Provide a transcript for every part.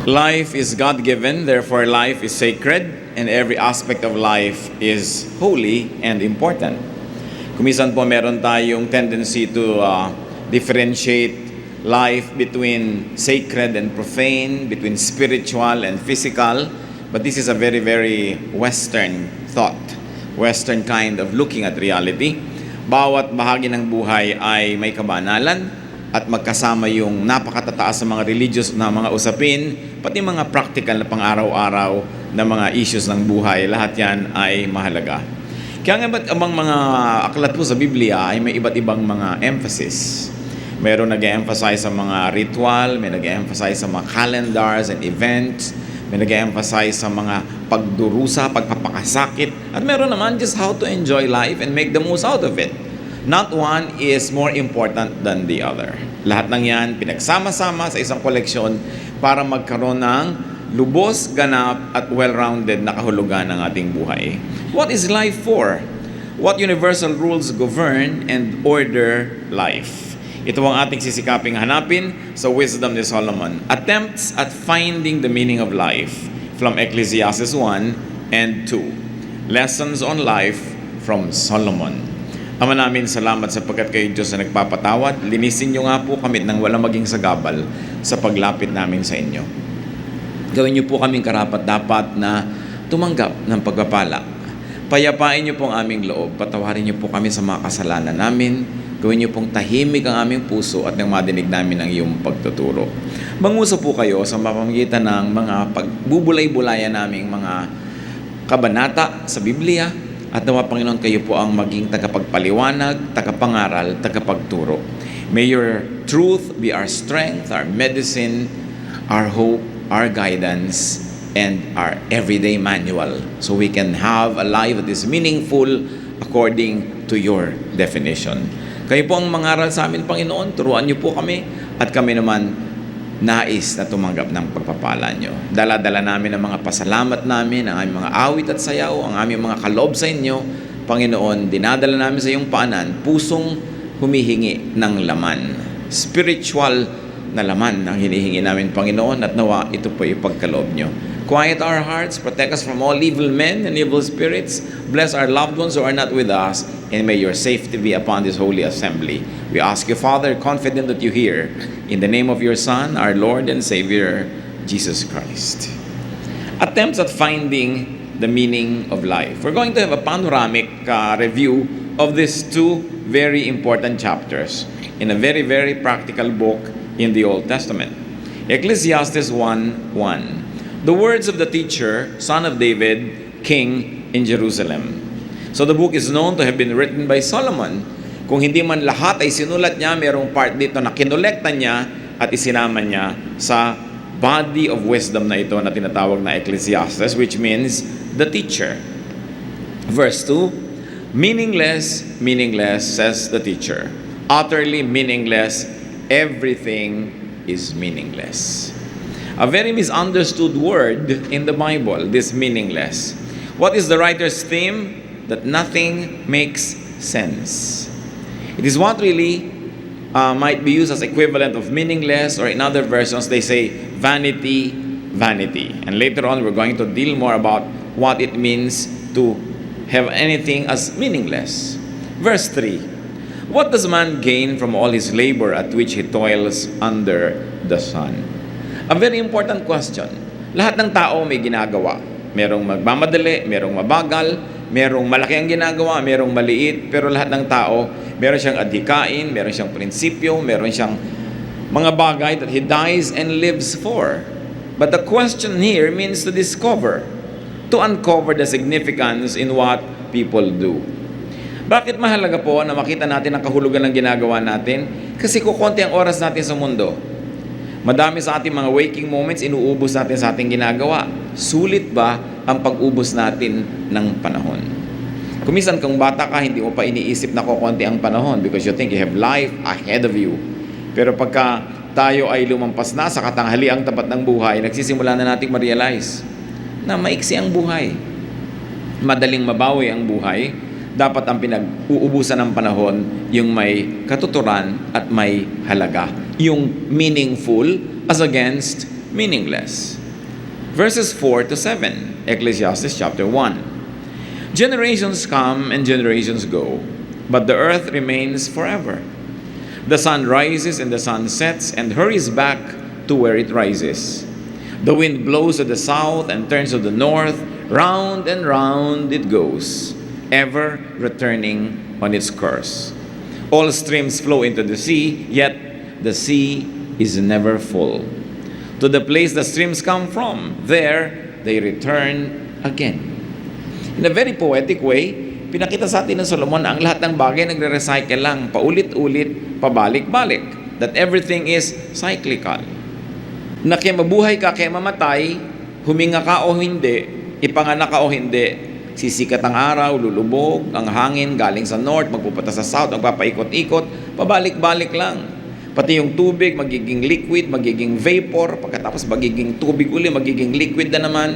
Life is God-given, therefore life is sacred, and every aspect of life is holy and important. Kumisan po meron tayong tendency to differentiate life between sacred and profane, between spiritual and physical, but this is a very, very Western thought, Western kind of looking at reality. Bawat bahagi ng buhay ay may kabanalan, at magkasama yung napakatataas sa mga religious na mga usapin, pati mga practical na pang-araw-araw na mga issues ng buhay, lahat yan ay mahalaga. Kaya nga ba't amang mga aklat po sa Biblia ay may iba't ibang mga emphasis. Meron nag-emphasize sa mga ritual, may nag-emphasize sa mga calendars and events, may nag-emphasize sa mga pagdurusa, pagpapakasakit, at meron naman just how to enjoy life and make the most out of it. Not one is more important than the other. Lahat ng yan pinagsama-sama sa isang koleksyon para magkaroon ng lubos, ganap at well-rounded na kahulugan ng ating buhay. What is life for? What universal rules govern and order life? Ito ang ating sisikaping hanapin sa Wisdom ni Solomon. Attempts at finding the meaning of life from Ecclesiastes 1 and 2. Lessons on life from Solomon. Ama namin, salamat sapagkat kayo Diyos na nagpapatawad. Linisin niyo nga po kami nang walang maging sagabal sa paglapit namin sa inyo. Gawin niyo po kaming karapat-dapat na tumanggap ng pagpapala. Payapain niyo po ang aming loob. Patawarin niyo po kami sa mga kasalanan namin. Gawin niyo pong tahimik ang aming puso at nang madinig namin ang iyong pagtuturo. Manguso po kayo sa pamamagitan ng mga pagbubulay-bulayan naming mga kabanata sa Biblia. At nawa, Panginoon, kayo po ang maging tagapagpaliwanag, tagapangaral, tagapagturo. May your truth be our strength, our medicine, our hope, our guidance, and our everyday manual. So we can have a life that is meaningful according to your definition. Kayo po ang mangaral sa amin, Panginoon. Turuan niyo po kami at kami naman nais na tumanggap ng pagpapala nyo. Dala-dala namin ang mga pasalamat namin, ang aming mga awit at sayaw, ang aming mga kaloob sa inyo. Panginoon, dinadala namin sa iyong paanan, pusong humihingi ng laman. Spiritual na laman ang hinihingi namin, Panginoon, at nawa ito po ipagkaloob nyo. Quiet our hearts, protect us from all evil men and evil spirits. Bless our loved ones who are not with us, and may your safety be upon this holy assembly. We ask you, Father, confident that you hear, in the name of your Son, our Lord and Savior, Jesus Christ. Attempts at finding the meaning of life. We're going to have a panoramic review of these two very important chapters in a very, very practical book in the Old Testament. Ecclesiastes 1:1. The words of the teacher, son of David, king in Jerusalem. So the book is known to have been written by Solomon. Kung hindi man lahat ay sinulat niya, mayroong part dito na kinolekta niya at isinama niya sa body of wisdom na ito na tinatawag na Ecclesiastes, which means the teacher. Verse 2, meaningless, meaningless, says the teacher. Utterly meaningless, everything is meaningless. A very misunderstood word in the Bible, this meaningless. What is the writer's theme? That nothing makes sense. It is what really might be used as equivalent of meaningless, or in other versions they say vanity, vanity. And later on we're going to deal more about what it means to have anything as meaningless. Verse 3. What does man gain from all his labor at which he toils under the sun? A very important question. Lahat ng tao may ginagawa. Merong magmamadali, merong mabagal, merong malaki ang ginagawa, merong maliit, pero lahat ng tao, meron siyang adhikain, meron siyang prinsipyo, meron siyang mga bagay that he dies and lives for. But the question here means to discover, to uncover the significance in what people do. Bakit mahalaga po na makita natin ang kahulugan ng ginagawa natin? Kasi kukonti ang oras natin sa mundo. Madami sa ating mga waking moments, inuubos natin sa ating ginagawa. Sulit ba ang pag-ubos natin ng panahon? Kumisan kung bata ka, hindi mo pa iniisip na kukonti ang panahon because you think you have life ahead of you. Pero pagka tayo ay lumampas na sa katanghaliang tapat ng buhay, nagsisimula na nating ma-realize na maiksi ang buhay. Madaling mabawi ang buhay. Dapat ang pinag-uubusan ng panahon yung may katuturan at may halaga. Yung meaningful as against meaningless. Verses 4 to 7, Ecclesiastes chapter 1. Generations come and generations go, but the earth remains forever. The sun rises and the sun sets and hurries back to where it rises. The wind blows to the south and turns to the north, round and round it goes, ever returning on its course. All streams flow into the sea, yet the sea is never full. To the place the streams come from, there they return again. In a very poetic way, pinakita sa atin ng Solomon na ang lahat ng bagay nagre-recycle lang, paulit-ulit, pabalik-balik. That everything is cyclical. Na kaya mabuhay ka, kaya mamatay, huminga ka o hindi, ipanganak ka o hindi, sisikat ang araw, lulubog, ang hangin galing sa north, magpupunta sa south, magpapaikot-ikot, pabalik-balik lang. Pati yung tubig, magiging liquid, magiging vapor, pagkatapos magiging tubig uli, magiging liquid na naman.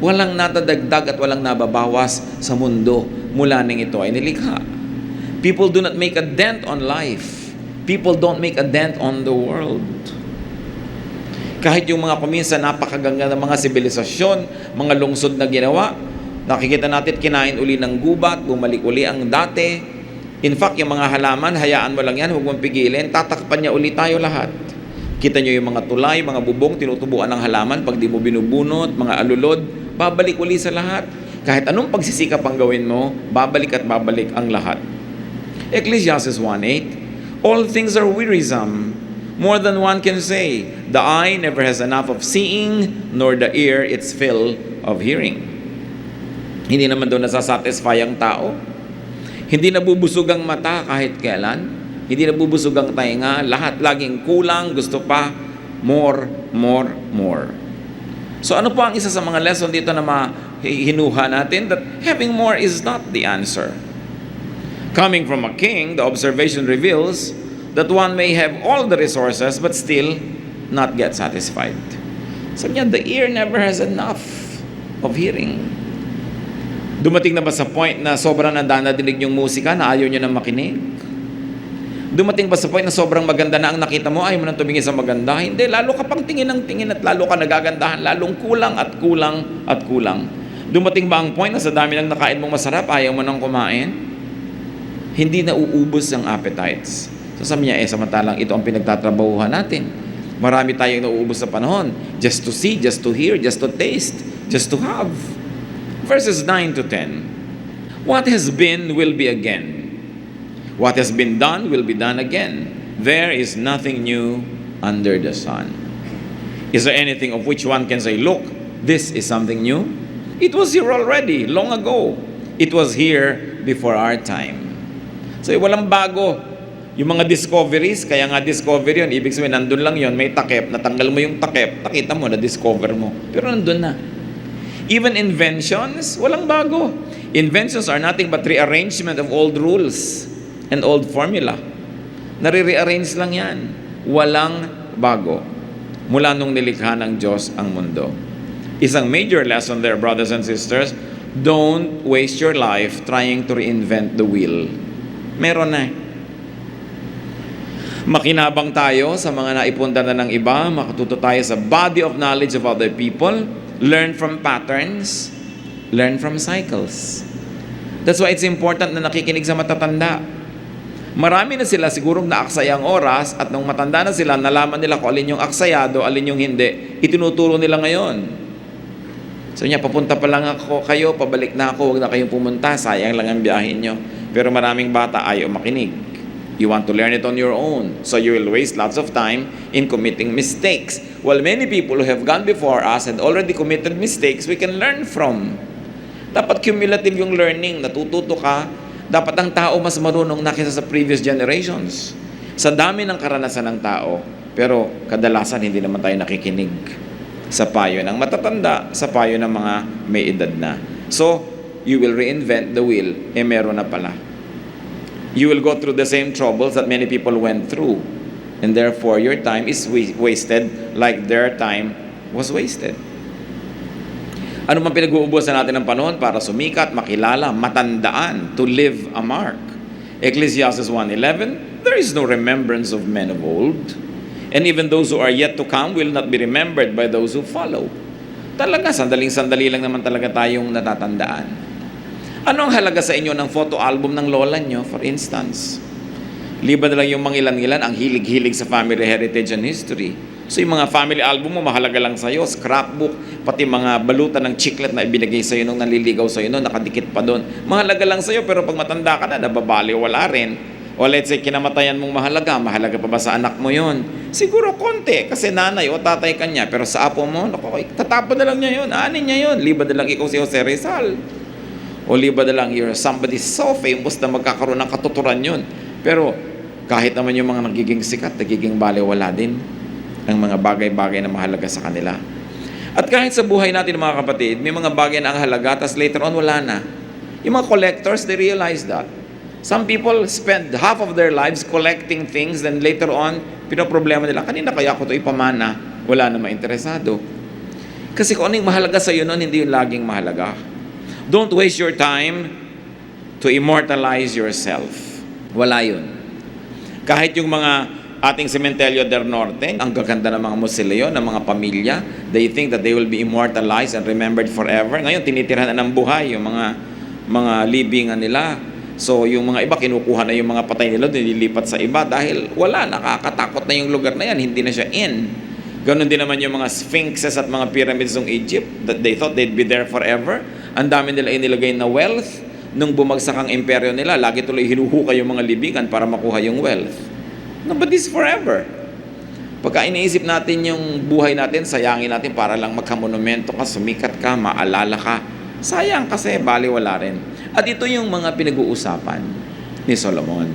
Walang natadagdag at walang nababawas sa mundo mula nang ito ay nilikha. People do not make a dent on life. People don't make a dent on the world. Kahit yung mga kuminsan napakaganda ng mga sibilisasyon, mga lungsod na ginawa, nakikita natin kinain uli ng gubat, bumalik uli ang dati. In fact, yung mga halaman, hayaan mo lang yan, huwag mong pigilin, tatakpan niya uli tayo lahat. Kita niyo yung mga tulay, mga bubong, tinutubuan ng halaman, pag di mo binubunot, mga alulod, babalik uli sa lahat. Kahit anong pagsisikap ang gawin mo, babalik at babalik ang lahat. Ecclesiastes 1:8, all things are wearisome, more than one can say. The eye never has enough of seeing, nor the ear its fill of hearing. Hindi naman doon nasasatisfy ang tao. Hindi nabubusog ang mata kahit kailan. Hindi nabubusog ang tainga. Lahat laging kulang, gusto pa, more. So ano po ang isa sa mga lesson dito na hinuha natin? That having more is not the answer. Coming from a king, the observation reveals that one may have all the resources but still not get satisfied. Sabi niya, the ear never has enough of hearing. Dumating na ba sa point na sobrang nadadinig yung musika na ayaw nyo na makinig? Dumating ba sa point na sobrang maganda na ang nakita mo, ayaw mo nang tumingin sa maganda? Hindi, lalo ka pang tingin ng tingin at lalo ka nagagandahan, lalong kulang at kulang at kulang. Dumating ba ang point na sa dami ng nakain mong masarap, ayaw mo nang kumain? Hindi na uubos ang appetites. So sabi niya, samantalang ito ang pinagtatrabahuhan natin. Marami tayong nauubos sa panahon. Just to see, just to hear, just to taste, just to have. Verses 9 to 10. What has been will be again. What has been done will be done again. There is nothing new under the sun. Is there anything of which one can say, look, this is something new? It was here already, long ago. It was here before our time. So walang bago. Yung mga discoveries, kaya nga discovery yun, ibig sabihin, nandun lang yun, may takip, natanggal mo yung takip, nakita mo, na-discover mo. Pero nandun na. Even inventions, walang bago. Inventions are nothing but rearrangement of old rules and old formula. Nare-rearrange lang yan. Walang bago. Mula nung nilikha ng Diyos ang mundo. Isang major lesson there, brothers and sisters, don't waste your life trying to reinvent the wheel. Meron na. Makinabang tayo sa mga naipunda na ng iba, makatuto tayo sa body of knowledge of other people, learn from patterns, learn from cycles. That's why it's important na nakikinig sa matatanda. Marami na sila sigurong naaksaya ang oras at nung matanda na sila, nalaman nila kung alin yung aksayado, alin yung hindi, itinuturo nila ngayon. So niya, papunta pa lang ako kayo, pabalik na ako, huwag na kayong pumunta, sayang lang ang biyahin nyo. Pero maraming bata ayaw makinig. You want to learn it on your own. So you will waste lots of time in committing mistakes. While many people who have gone before us had already committed mistakes, we can learn from. Dapat cumulative yung learning, natututo ka. Dapat ang tao mas marunong na kaysa sa previous generations. Sa dami ng karanasan ng tao, pero kadalasan hindi naman tayo nakikinig sa payo ng matatanda, sa payo ng mga may edad na. So, you will reinvent the wheel. Meron na pala. You will go through the same troubles that many people went through. And therefore, your time is wasted like their time was wasted. Ano man pinag-uubusan natin ng panahon para sumikat, makilala, matandaan, to leave a mark. Ecclesiastes 1:11, there is no remembrance of men of old. And even those who are yet to come will not be remembered by those who follow. Talaga, sandaling-sandali lang naman talaga tayong natatandaan. Ano ang halaga sa inyo ng photo album ng lola nyo, for instance? Liban na lang yung mga ilan-ilan ang hilig-hilig sa family heritage and history. So yung mga family album mo, mahalaga lang sa'yo, scrapbook, pati mga balutan ng chiclet na ibinigay sa'yo nung naliligaw sa'yo nung nakadikit pa doon. Mahalaga lang sa'yo, pero pag matanda ka na, nababali, wala rin. O let's say, kinamatayan mong mahalaga pa ba sa anak mo yon? Siguro konti, kasi nanay o tatay ka niya, pero sa apo mo, naku, tatapon na lang niya yun, aanin niya yun. Liba na lang ikaw si Jose Rizal. O liba na lang you're somebody so famous na magkakaroon ng katuturan yun. Pero kahit naman yung mga nagiging sikat, nagiging baliwala din ang mga bagay-bagay na mahalaga sa kanila. At kahit sa buhay natin mga kapatid, may mga bagay na ang halaga, tas later on wala na. Yung mga collectors, they realize that. Some people spend half of their lives collecting things, then later on, pinoproblema nila, kanina kaya ako ito ipamana, wala na mainteresado. Kasi kung ano yung mahalaga sa iyo noon, hindi yung laging mahalaga. Don't waste your time to immortalize yourself. Wala yun. Kahit yung mga ating Cementerio del Norte, ang gaganda ng mga musilyo, ng mga pamilya, they think that they will be immortalized and remembered forever. Ngayon, tinitirhan na ng buhay yung mga libingan nila. So, yung mga iba, kinukuha na yung mga patay nila, nililipat sa iba dahil wala, nakakatakot na yung lugar na yan, hindi na siya in. Ganon din naman yung mga sphinxes at mga pyramids ng Egypt, that they thought they'd be there forever. Ang dami nila inilagay na wealth. Nung bumagsak ang imperyo nila, lagi tuloy hinuhukay yung mga libingan para makuha yung wealth. Nobody's forever. Pagka iniisip natin yung buhay natin, sayangin natin para lang magkamonumento ka, sumikat ka, maalala ka. Sayang kasi baliwala rin. At ito yung mga pinag-uusapan ni Solomon.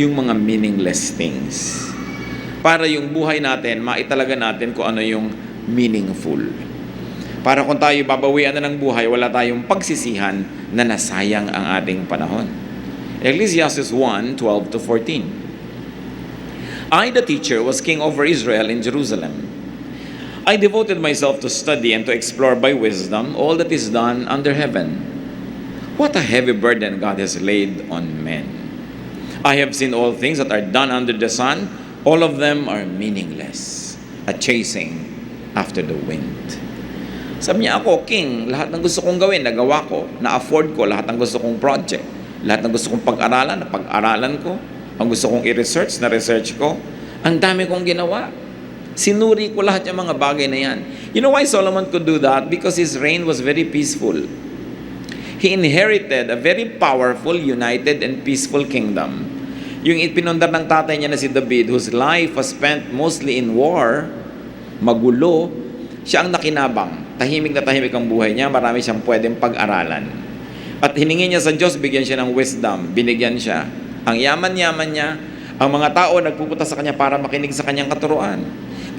Yung mga meaningless things. Para yung buhay natin, maitalaga natin kung ano yung meaningful. Para kung tayo babawian na ng buhay, wala tayong pagsisihan na nasayang ang ating panahon. Ecclesiastes 1:12-14. I, the teacher, was king over Israel in Jerusalem. I devoted myself to study and to explore by wisdom all that is done under heaven. What a heavy burden God has laid on men. I have seen all things that are done under the sun. All of them are meaningless, a chasing after the wind. Sabi niya, ako, king, lahat ng gusto kong gawin, nagawa ko, na-afford ko, lahat ng gusto kong project, lahat ng gusto kong pag-aralan, napag-aralan ko, ang gusto kong i-research, na-research ko, ang dami kong ginawa. Sinuri ko lahat yung mga bagay na yan. You know why Solomon could do that? Because his reign was very peaceful. He inherited a very powerful, united, and peaceful kingdom. Yung ipinundar ng tatay niya na si David, whose life was spent mostly in war, magulo, siya ang nakinabang. Tahimik na tahimik ang buhay niya, marami siyang pwedeng pag-aralan. At hiningi niya sa Diyos, bigyan siya ng wisdom, binigyan siya. Ang yaman-yaman niya, ang mga tao nagpupunta sa kanya para makinig sa kanyang katuruan.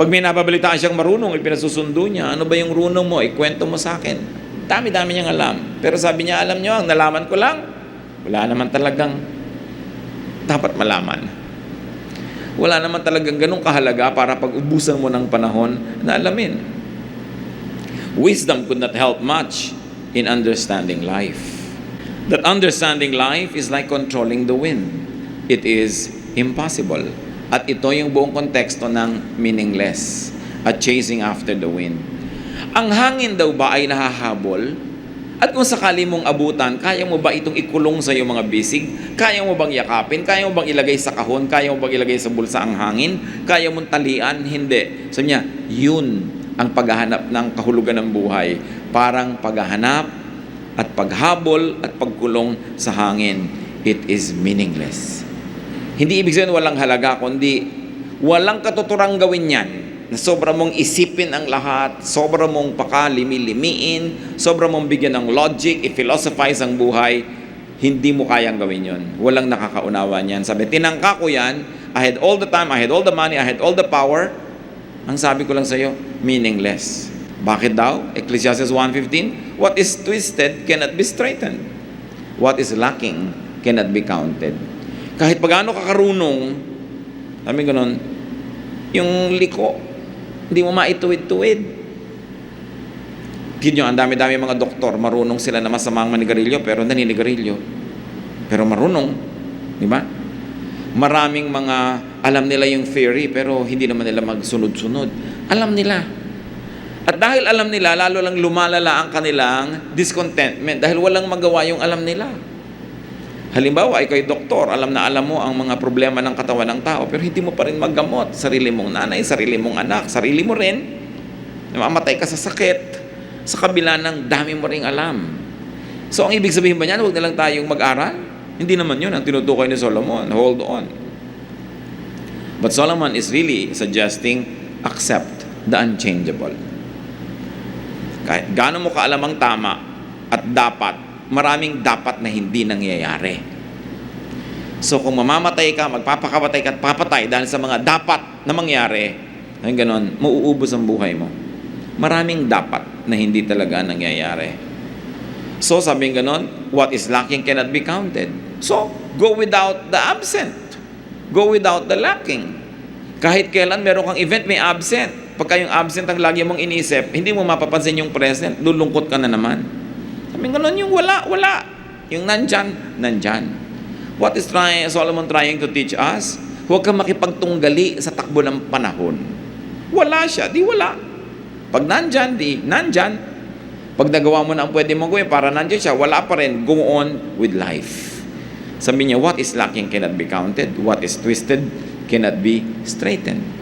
Pag may nababalitaan siyang marunong, ipinasusundo niya, ano ba yung runong mo? Ikwento mo sa akin. Dami-dami niyang alam. Pero sabi niya, alam niyo, ang nalaman ko lang, wala naman talagang dapat malaman. Wala naman talagang ganung kahalaga para pag-ubusan mo ng panahon na alamin. Wisdom could not help much in understanding life. That understanding life is like controlling the wind. It is impossible. At ito yung buong konteksto ng meaningless at chasing after the wind. Ang hangin daw ba ay nahahabol? At kung sakali mong abutan, kaya mo ba itong ikulong sa iyong mga bisig? Kaya mo bang yakapin? Kaya mo bang ilagay sa kahon? Kaya mo bang ilagay sa bulsa ang hangin? Kaya mong talian? Hindi. Sabi niya, yun ang paghahanap ng kahulugan ng buhay. Parang paghahanap at paghabol at pagkulong sa hangin. It is meaningless. Hindi ibig sabihin walang halaga, kundi walang katuturang gawin yan. Na sobra mong isipin ang lahat, sobra mong pakalimi-limiin, sobra mong bigyan ng logic, i-philosophize ang buhay, hindi mo kayang gawin yon. Walang nakakaunawa niyan. Sabi, tinangka ko yan, I had all the time, I had all the money, I had all the power. Ang sabi ko lang sa iyo, meaningless. Bakit daw? Ecclesiastes 1:15, what is twisted cannot be straightened. What is lacking cannot be counted. Kahit pagano ka karunong, sabi ganun, yung liko, hindi mo maituwid-tuwid. Tignan nyo, ang dami-dami mga doktor, marunong sila na masamang manigarilyo, pero naninigarilyo. Pero marunong, di ba? Maraming mga alam nila yung theory pero hindi naman nila magsunod-sunod. Alam nila. At dahil alam nila, lalo lang lumalala ang kanilang discontentment dahil walang magawa yung alam nila. Halimbawa, ikaw ay doktor, alam na alam mo ang mga problema ng katawan ng tao, pero hindi mo pa rin maggamot. Sarili mong nanay, sarili mong anak, sarili mo rin. Namamatay ka sa sakit, sa kabila ng dami mo ring alam. So, ang ibig sabihin ba niyan, huwag na lang tayong mag-aral? Hindi naman yun ang tinutukoy ni Solomon. Hold on. But Solomon is really suggesting, accept the unchangeable. Kahit gaano mo kaalam ang tama at dapat, maraming dapat na hindi nangyayari. So kung mamamatay ka, magpapakamatay ka at papatay dahil sa mga dapat na mangyari, ay ganon, mauubos ang buhay mo. Maraming dapat na hindi talaga nangyayari. So sabing ganon, what is lacking cannot be counted. So go without the absent. Go without the lacking. Kahit kailan meron kang event, may absent. Pagka yung absent ang lagi mong iniisip, hindi mo mapapansin yung present, lulungkot ka na naman. Sabi nga nun, yung wala. Yung nandyan. What is Solomon trying to teach us? Huwag kang makipagtunggali sa takbo ng panahon. Wala siya, di wala. Pag nandyan, di nandyan. Pag nagawa mo na ang pwede mong gawin para nandyan siya, wala pa rin. Go on with life. Sabi niya, what is lacking cannot be counted. What is twisted cannot be straightened.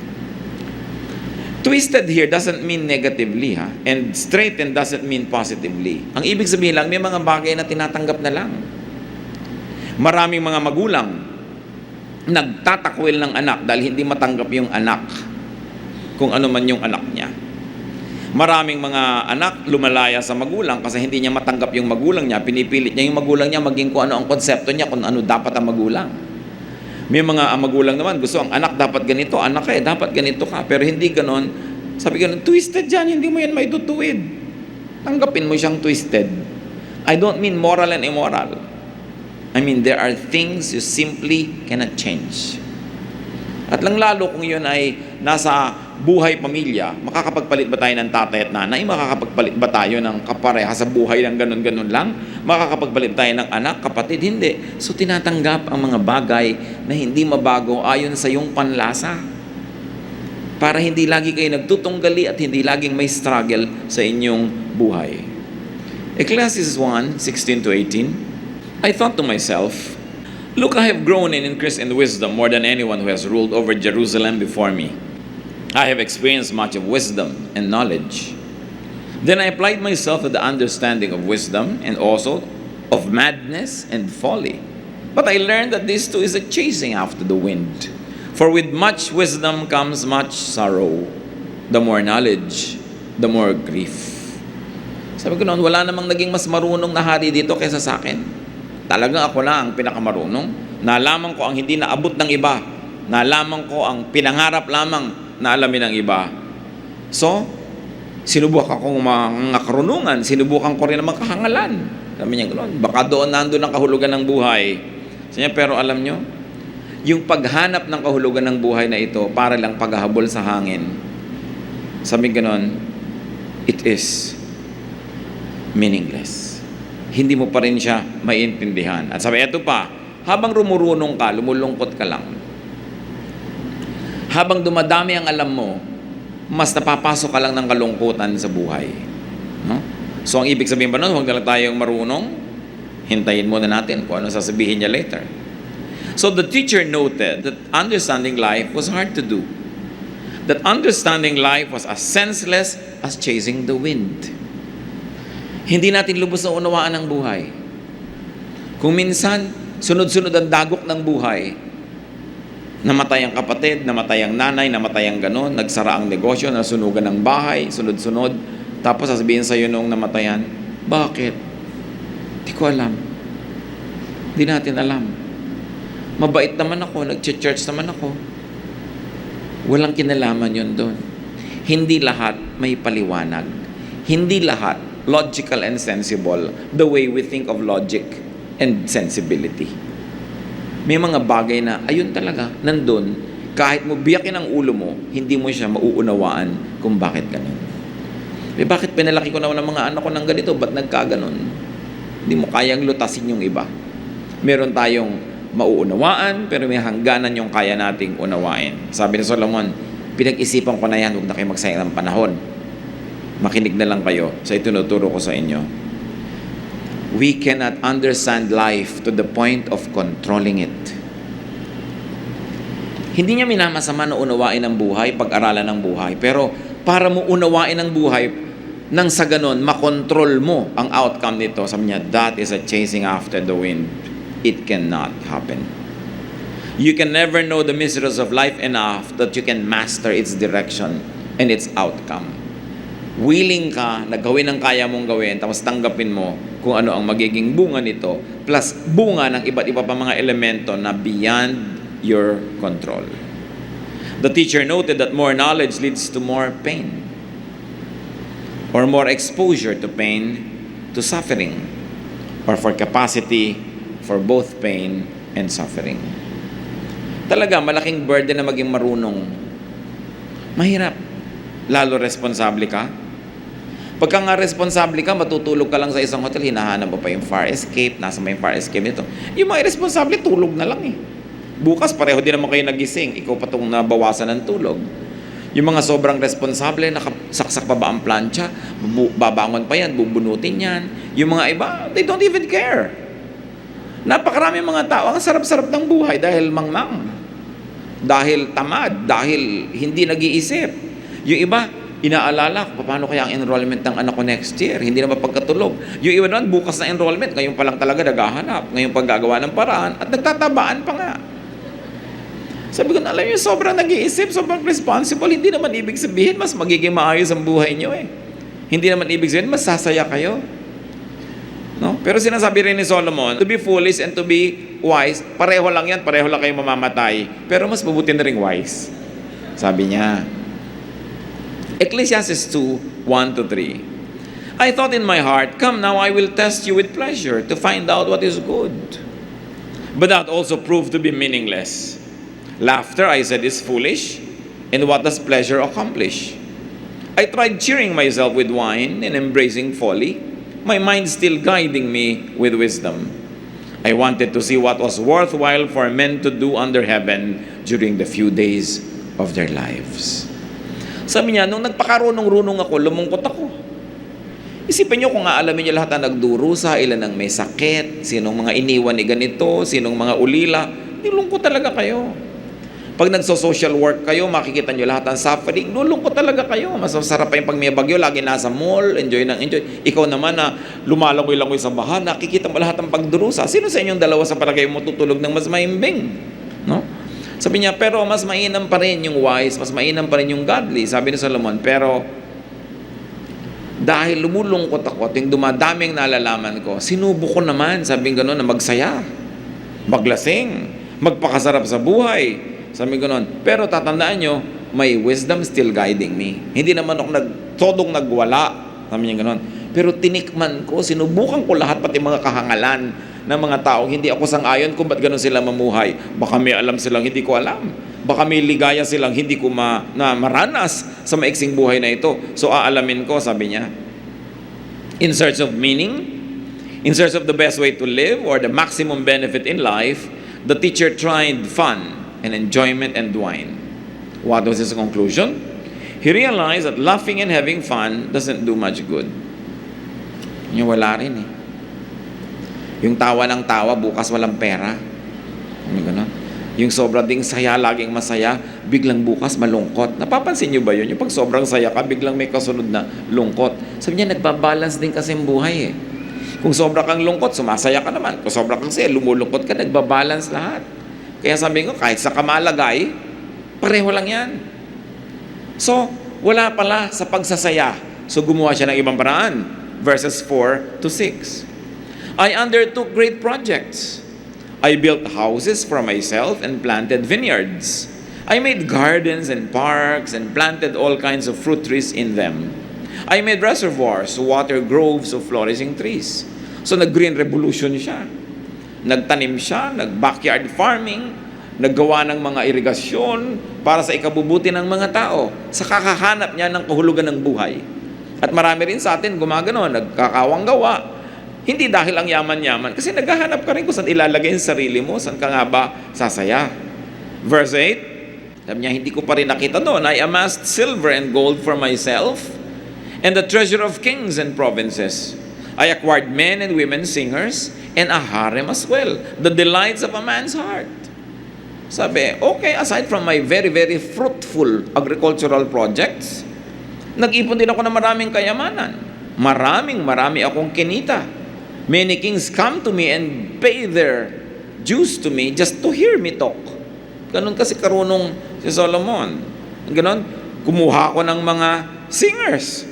Twisted here doesn't mean negatively, and straightened doesn't mean positively. Ang ibig sabihin lang, may mga bagay na tinatanggap na lang. Maraming mga magulang nagtatakwil ng anak dahil hindi matanggap yung anak kung ano man yung anak niya. Maraming mga anak lumalaya sa magulang kasi hindi niya matanggap yung magulang niya. Pinipilit niya yung magulang niya maging kung ano ang konsepto niya, kung ano dapat ang magulang. May mga magulang naman, gusto ang anak dapat ganito, anak dapat ganito ka. Pero hindi ganon. Sabi ganon, twisted yan, hindi mo yan maitutuwid. Tanggapin mo siyang twisted. I don't mean moral and immoral. I mean, there are things you simply cannot change. At lang lalo kung yun ay nasa buhay pamilya, makakapagpalit ba tayo ng tatay at nanay? Makakapagpalit ba tayo ng kapareha sa buhay ng ganun-ganun lang? Makakapagpalit tayo ng anak, kapatid? Hindi. So tinatanggap ang mga bagay na hindi mabago ayon sa iyong panlasa. Para hindi lagi kayo nagtutunggali at hindi laging may struggle sa inyong buhay. Ecclesiastes 1:16-18, I thought to myself, look, I have grown in increase in wisdom more than anyone who has ruled over Jerusalem before me. I have experienced much of wisdom and knowledge. Then I applied myself to the understanding of wisdom and also of madness and folly. But I learned that this too is a chasing after the wind. For with much wisdom comes much sorrow. The more knowledge, the more grief. Sabi ko noon, wala namang naging mas marunong na hari dito kaysa sa akin. Talagang ako na ang pinakamarunong. Nalaman ko ang hindi naabot ng iba. Nalaman ko ang pinangarap lamang na alamin ng iba. So, sinubukan akong mga karunungan, sinubukan ko rin ang makahangalan. Sabi niya gano'n, baka doon nandun ang kahulugan ng buhay. Sabi niya, pero alam nyo, yung paghanap ng kahulugan ng buhay na ito, para lang paghahabol sa hangin. Sabi gano'n, it is meaningless. Hindi mo pa rin siya maiintindihan. At sabi, eto pa, habang rumurunong ka, lumulungkot ka lang. Habang dumadami ang alam mo, mas napapasok ka lang ng kalungkutan sa buhay. No? So, ang ibig sabihin ba nun, huwag na lang tayong marunong, hintayin muna natin kung ano sasabihin niya later. So, the teacher noted that understanding life was hard to do. That understanding life was as senseless as chasing the wind. Hindi natin lubos na unawaan ang buhay. Kung minsan, sunod-sunod ang dagok ng buhay, namatay ang kapatid, namatay ang nanay, namatay ang gano'n, nagsara ang negosyo, nasunugan ng bahay, sunod-sunod. Tapos sasabihin sa'yo nung namatayan, bakit? Di ko alam. Di natin alam. Mabait naman ako, nag-church naman ako. Walang kinalaman yun doon. Hindi lahat may paliwanag. Hindi lahat logical and sensible the way we think of logic and sensibility. May mga bagay na, ayun talaga, nandun, kahit mo biyakin ang ulo mo, hindi mo siya mauunawaan kung bakit ganun. Bakit pinalaki ko naman ng mga anak ko ng ganito, ba't nagkaganon? Hindi mo kayang lutasin yung iba. Meron tayong mauunawaan, pero may hangganan yung kaya nating unawain. Sabi ni Solomon, pinag-isipan ko na yan, huwag na kayo magsayang ng panahon. Makinig na lang kayo sa itinuturo ko sa inyo. We cannot understand life to the point of controlling it. Hindi niya minamasama na unawain ang buhay, pag-aralan ng buhay. Pero para mo unawain ang buhay, nang sa ganon, makontrol mo ang outcome nito. Sabi niya, that is a chasing after the wind. It cannot happen. You can never know the mysteries of life enough that you can master its direction and its outcome. Willing ka na gawin ang kaya mong gawin, tapos tanggapin mo kung ano ang magiging bunga nito, plus bunga ng iba't iba pa mga elemento na beyond your control. The teacher noted that more knowledge leads to more pain, or more exposure to pain, to suffering, or for capacity for both pain and suffering. Talaga, malaking burden na maging marunong. Mahirap. Lalo responsable ka. Pagka nga responsable ka, matutulog ka lang sa isang hotel, hinahanap mo pa yung fire escape, nasa may fire escape nito. Yung mga irresponsable, tulog na lang eh. Bukas, pareho din naman kayo nagising, ikaw pa itong nabawasan ng tulog. Yung mga sobrang responsable, nakasaksak pa ba ang plancha, babangon pa yan, bubunutin yan. Yung mga iba, they don't even care. Napakarami mga tao, ang sarap-sarap ng buhay dahil mangmang, dahil tamad, dahil hindi nag-iisip. Yung iba, inaalala ko, paano kaya ang enrollment ng anak ko next year? Hindi na mapagkatulog. Yung iba naman, bukas na enrollment, ngayon pa lang talaga naghahanap, ngayon pa gagawa ng paraan, at nagtatabaan pa nga. Sabi ko, alam niyo, sobrang nag-iisip, sobrang responsible, hindi naman ibig sabihin, mas magiging maayos ang buhay niyo eh. Hindi naman ibig sabihin, mas sasaya kayo. No? Pero sinasabi rin ni Solomon, to be foolish and to be wise, pareho lang yan, pareho lang kayo mamamatay. Pero mas mabuti na rin wise. Sabi niya, Ecclesiastes 2, 1-3. I thought in my heart, come now, I will test you with pleasure to find out what is good. But that also proved to be meaningless. Laughter, I said, is foolish, and what does pleasure accomplish? I tried cheering myself with wine and embracing folly, my mind still guiding me with wisdom. I wanted to see what was worthwhile for men to do under heaven during the few days of their lives. Sabi niya, nung nagpakarunong-runong ako, lumungkot ako. Isipin niyo kung aalamin niyo lahat na nagdurusa, ilan ang may sakit, sinong mga iniwan ni ganito, sinong mga ulila, nilungkot talaga kayo. Pag nagso-social work kayo, makikita niyo lahat ng suffering, lulungkot talaga kayo. Mas masarap pa yung pag may bagyo, lagi nasa mall, enjoy ng enjoy. Ikaw naman na lumalangoy-langoy sa baha, nakikita mo lahat ng pagdurusa. Sino sa inyong dalawa sa palagay mo tutulog ng mas maimbing? No? Sabi niya, pero mas mainam pa rin yung wise, mas mainam pa rin yung godly. Sabi ni Solomon, pero dahil lumulungkot ako at yung dumadaming nalalaman ko, sinubo ko naman, sabi gano'n, na magsaya, maglasing, magpakasarap sa buhay. Sabi gano'n, pero tatandaan nyo, may wisdom still guiding me. Hindi naman ako todong nagwala, sabi niya gano'n. Pero tinikman ko, sinubukan ko lahat, pati mga kahangalan ng mga taong hindi ako sang-ayon kung ba't gano'n sila mamuhay. Baka may alam silang hindi ko alam. Baka may ligaya silang hindi ko maranas sa maiksing buhay na ito. So aalamin ko, sabi niya. In search of meaning, in search of the best way to live or the maximum benefit in life, the teacher tried fun and enjoyment and wine. What was his conclusion? He realized that laughing and having fun doesn't do much good. Yung wala rin eh. Yung tawa ng tawa, bukas walang pera. Yung gano'n. Yung sobra ding saya, laging masaya, biglang bukas malungkot. Napapansin nyo ba yun? Yung pag sobrang saya ka, biglang may kasunod na lungkot. Sabi niya, nagbabalance din kasi ang buhay eh. Kung sobra kang lungkot, sumasaya ka naman. Kung sobra kang saya, lumulungkot ka, nagbabalance lahat. Kaya sabi ko, kahit sa kamalagay, pareho lang yan. So, wala pala sa pagsasaya. So, gumawa siya ng ibang paraan. Verses 4-6. I undertook great projects. I built houses for myself and planted vineyards. I made gardens and parks and planted all kinds of fruit trees in them. I made reservoirs to water groves of flourishing trees. So nag-green revolution siya. Nagtanim siya, nag-backyard farming, naggawa ng mga irigasyon para sa ikabubuti ng mga tao sa kakahanap niya ng kahulugan ng buhay. At marami rin sa atin gumagano, nagkakawang gawa. Hindi dahil ang yaman-yaman, kasi naghahanap ka rin kung saan ilalagay ang sarili mo, saan ka nga ba sasaya. Verse 8, sabi niya, hindi ko pa rin nakita doon, I amassed silver and gold for myself, and the treasure of kings and provinces. I acquired men and women singers, and a harem as well, the delights of a man's heart. Sabi, okay, aside from my very, very fruitful agricultural projects, nag-ipon din ako ng maraming kayamanan. Marami akong kinita. Many kings come to me and pay their dues to me just to hear me talk. Ganun kasi karunong si Solomon. Ganun, kumuha ko ng mga singers.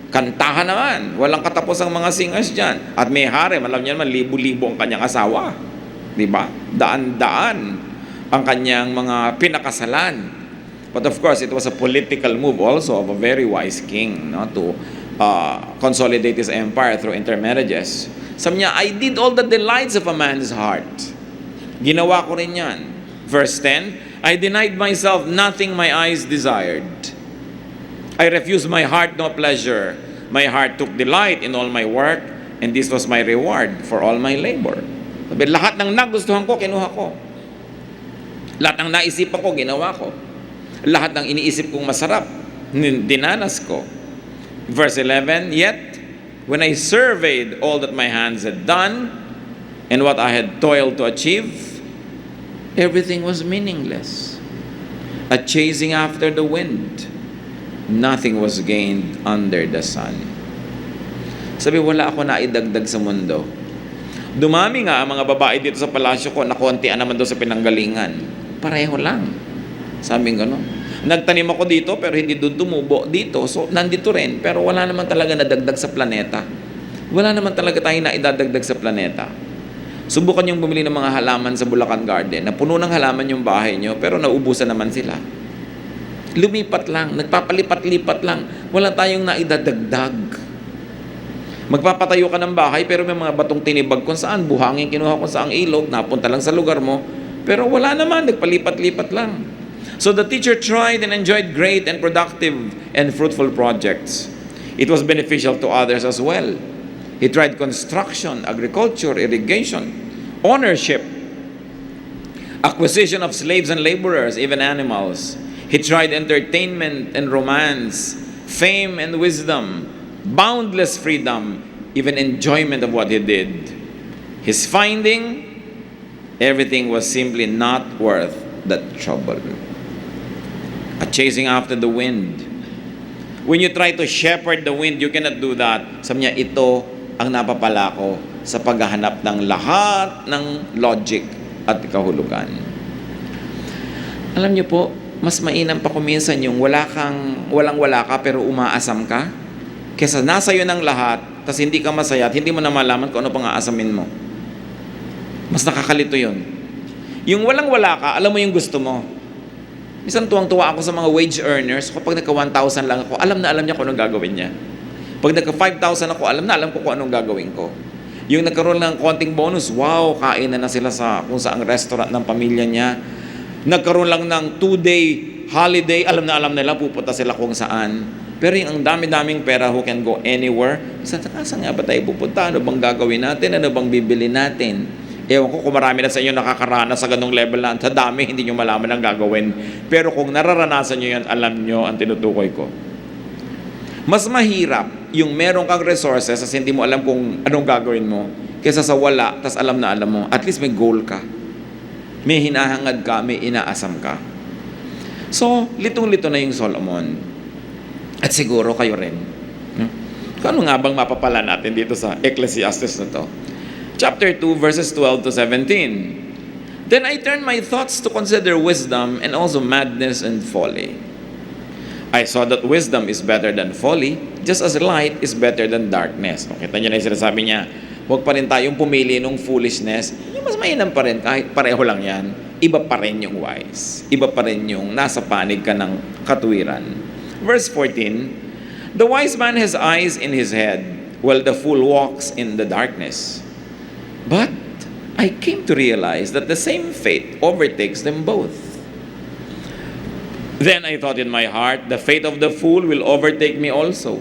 Kantahan naman. Walang katapos ang mga singers dyan. At may harem, alam niyo naman, libo-libo ang kanyang asawa. Diba? Daan-daan ang kanyang mga pinakasalan. But of course, it was a political move also of a very wise king, no, to consolidate his empire through intermarriages. Sabi niya, I did all the delights of a man's heart. Ginawa ko rin yan. Verse 10, I denied myself nothing my eyes desired. I refused my heart no pleasure. My heart took delight in all my work, and this was my reward for all my labor. Sabi, lahat ng nagustuhan ko, kinuha ko. Lahat ng naisipan ko, ginawa ko. Lahat ng iniisip kong masarap, dinanas ko. Verse 11, yet, when I surveyed all that my hands had done, and what I had toiled to achieve, everything was meaningless. A chasing after the wind. Nothing was gained under the sun. Sabi, wala ako naidagdag sa mundo. Dumami nga ang mga babae dito sa palasyo ko, nakontian naman doon sa pinanggalingan. Pareho lang. Sabi nga, no? Nagtanim ako dito, pero hindi doon tumubo dito. So, nandito rin, pero wala naman talaga nadagdag sa planeta. Wala naman talaga tayong naidadagdag sa planeta. Subukan yung bumili ng mga halaman sa Bulacan Garden, na puno ng halaman yung bahay nyo, pero naubusan naman sila. Lumipat lang, nagpapalipat-lipat lang. Wala tayong naidadagdag. Magpapatayo ka ng bahay, pero may mga batong tinibag kung saan, buhangin kinuha kung saang ilog, napunta lang sa lugar mo, pero wala naman, nagpalipat-lipat lang. So the teacher tried and enjoyed great and productive and fruitful projects. It was beneficial to others as well. He tried construction, agriculture, irrigation, ownership, acquisition of slaves and laborers, even animals. He tried entertainment and romance, fame and wisdom, boundless freedom, even enjoyment of what he did. His finding, everything was simply not worth that trouble. A chasing after the wind. When you try to shepherd the wind, you cannot do that. Sabi niya, ito ang napapala ko sa paghahanap ng lahat ng logic at kahulugan. Alam niyo po, mas mainam pa kuminsan yung walang-wala ka pero umaasam ka, kesa nasa iyo ng lahat, tas hindi ka masaya at hindi mo na malaman kung ano pang aasamin mo. Mas nakakalito yun. Yung walang-wala ka, alam mo yung gusto mo. Minsan tuwang-tuwa ako sa mga wage earners, kapag nagka 1,000 lang ako, alam na alam niya kung anong gagawin niya. Pag nagka 5,000 ako, alam na alam ko kung anong gagawin ko. Yung nagkaroon ng konting bonus, wow, kain na sila sa kung saang restaurant ng pamilya niya. Nagkaroon lang ng 2-day holiday, alam na nila, pupunta sila kung saan. Pero yung ang dami-daming pera who can go anywhere, saan nga ba tayo pupunta? Ano bang gagawin natin? Ano bang bibili natin? Ewan ko kung marami na sa inyo nakakaranas sa ganung level na sa dami, hindi nyo malaman ang gagawin. Pero kung nararanasan nyo yan, alam nyo ang tinutukoy ko. Mas mahirap yung meron kang resources at hindi mo alam kung anong gagawin mo kaysa sa wala, tas alam na alam mo. At least may goal ka. May hinahangad ka, may inaasam ka. So, litong-lito na yung Solomon. At siguro kayo rin. Kano nga bang mapapala natin dito sa Ecclesiastes na to? Chapter 2, verses 12 to 17. Then I turned my thoughts to consider wisdom and also madness and folly. I saw that wisdom is better than folly, just as light is better than darkness. Kita niyo na yung sinasabi niya, huwag pa rin tayong pumili ng foolishness. Yung mas mainam pa rin, kahit pareho lang yan, iba pa rin yung wise. Iba pa rin yung nasa panig ka ng katuwiran. Verse 14, the wise man has eyes in his head, while the fool walks in the darkness. But I came to realize that the same fate overtakes them both. Then I thought in my heart, the fate of the fool will overtake me also.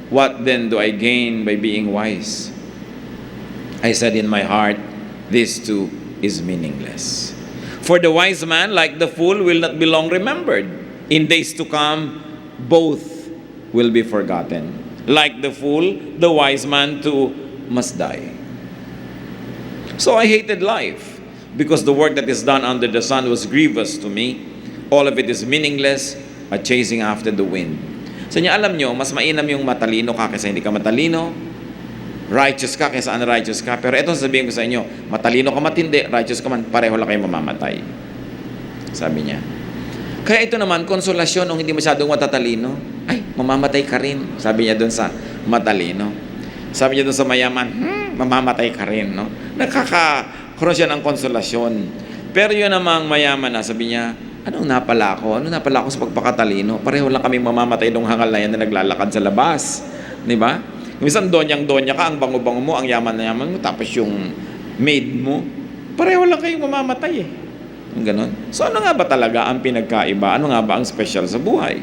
What then do I gain by being wise? I said in my heart, this too is meaningless. For the wise man, like the fool, will not be long remembered. In days to come, both will be forgotten. Like the fool, the wise man too must die. So I hated life, because the work that is done under the sun was grievous to me. All of it is meaningless, a chasing after the wind. So niya, alam nyo, mas mainam yung matalino ka kaysa hindi ka matalino, righteous ka kaysa unrighteous ka. Pero ito sabihin ko sa inyo, matalino ka matindi, righteous ka man, pareho lang kayo mamamatay. Sabi niya. Kaya ito naman, konsolasyon nung hindi masyadong matatalino, ay, mamamatay ka rin. Sabi niya doon sa matalino. Sabi niya doon sa mayaman, mamamatay ka rin. No? Nakakaroon siya ng konsolasyon. Pero yun namang mayaman na, sabi niya, anong napala ako? Ano napala ako sa pagpakatalino? Pareho lang kami mamamatay nung hangal na yan na naglalakad sa labas. Di ba? Minsan donyang-donya ka, ang bango-bango mo, ang yaman na yaman mo, tapos yung maid mo, pareho lang kayong mamamatay eh. Ganon. So ano nga ba talaga ang pinagkaiba? Ano nga ba ang special sa buhay?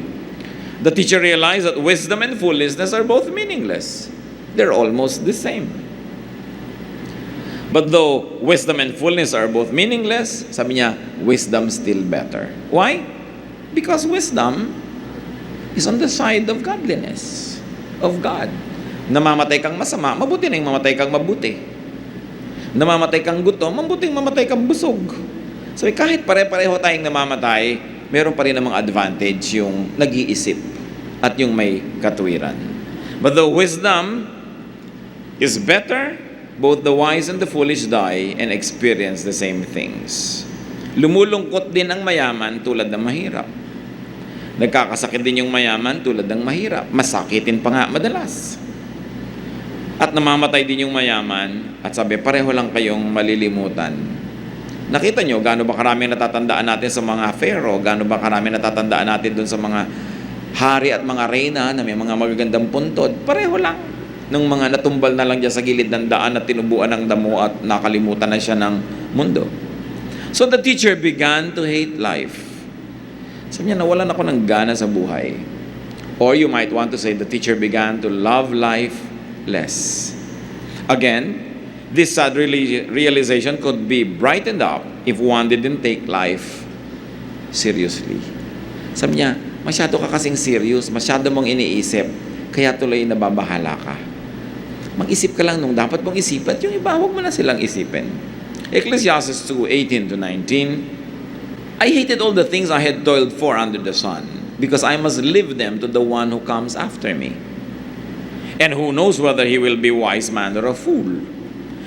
The teacher realized that wisdom and foolishness are both meaningless. They're almost the same. But though wisdom and foolishness are both meaningless, sabi niya, wisdom still better. Why? Because wisdom is on the side of godliness, of God. Namamatay kang masama, mabuti na yung mamatay kang mabuti. Namamatay kang gutom, mabuting mamatay kang busog. So kahit pare-pareho tayong namamatay, meron pa rin namang advantage yung nag-iisip at yung may katwiran. But the wisdom is better, both the wise and the foolish die and experience the same things. Lumulungkot din ang mayaman tulad ng mahirap. Nagkakasakit din yung mayaman tulad ng mahirap. Masakitin pa nga madalas. At namamatay din yung mayaman at sabi, pareho lang kayong malilimutan. Nakita nyo, gaano ba karami natatandaan natin sa mga pharaoh, gaano ba karami natatandaan natin dun sa mga hari at mga reyna na may mga magagandang puntod, pareho lang. Nung mga natumbal na lang dyan sa gilid ng daan at tinubuan ng damo at nakalimutan na siya ng mundo. So the teacher began to hate life. Sabi niya, nawalan ako ng gana sa buhay. Or you might want to say, the teacher began to love life less. Again, this sad realization could be brightened up if one didn't take life seriously. Sabi niya, masyado ka kasing serious, masyado mong iniisip, kaya tuloy nababahala ka. Mag-isip ka lang nung dapat mong isipan, yung iba, huwag mo na silang isipin. Ecclesiastes 2:18-19, I hated all the things I had toiled for under the sun, because I must leave them to the one who comes after me. And who knows whether he will be wise man or a fool.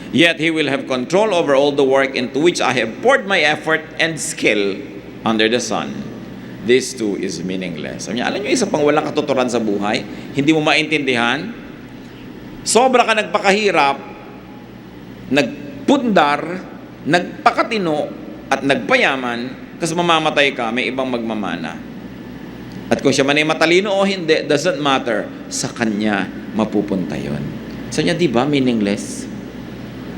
Yet he will have control over all the work into which I have poured my effort and skill under the sun. This too is meaningless. Sabi niya, alam niyo, isa pang walang katuturan sa buhay, hindi mo maintindihan, sobra ka nagpakahirap, nagpundar, nagpakatino, at nagpayaman, tapos mamamatay ka, may ibang magmamana. At kung siya man ay matalino o hindi, doesn't matter, sa kanya mapupunta yon. Sabi niya, di ba, meaningless?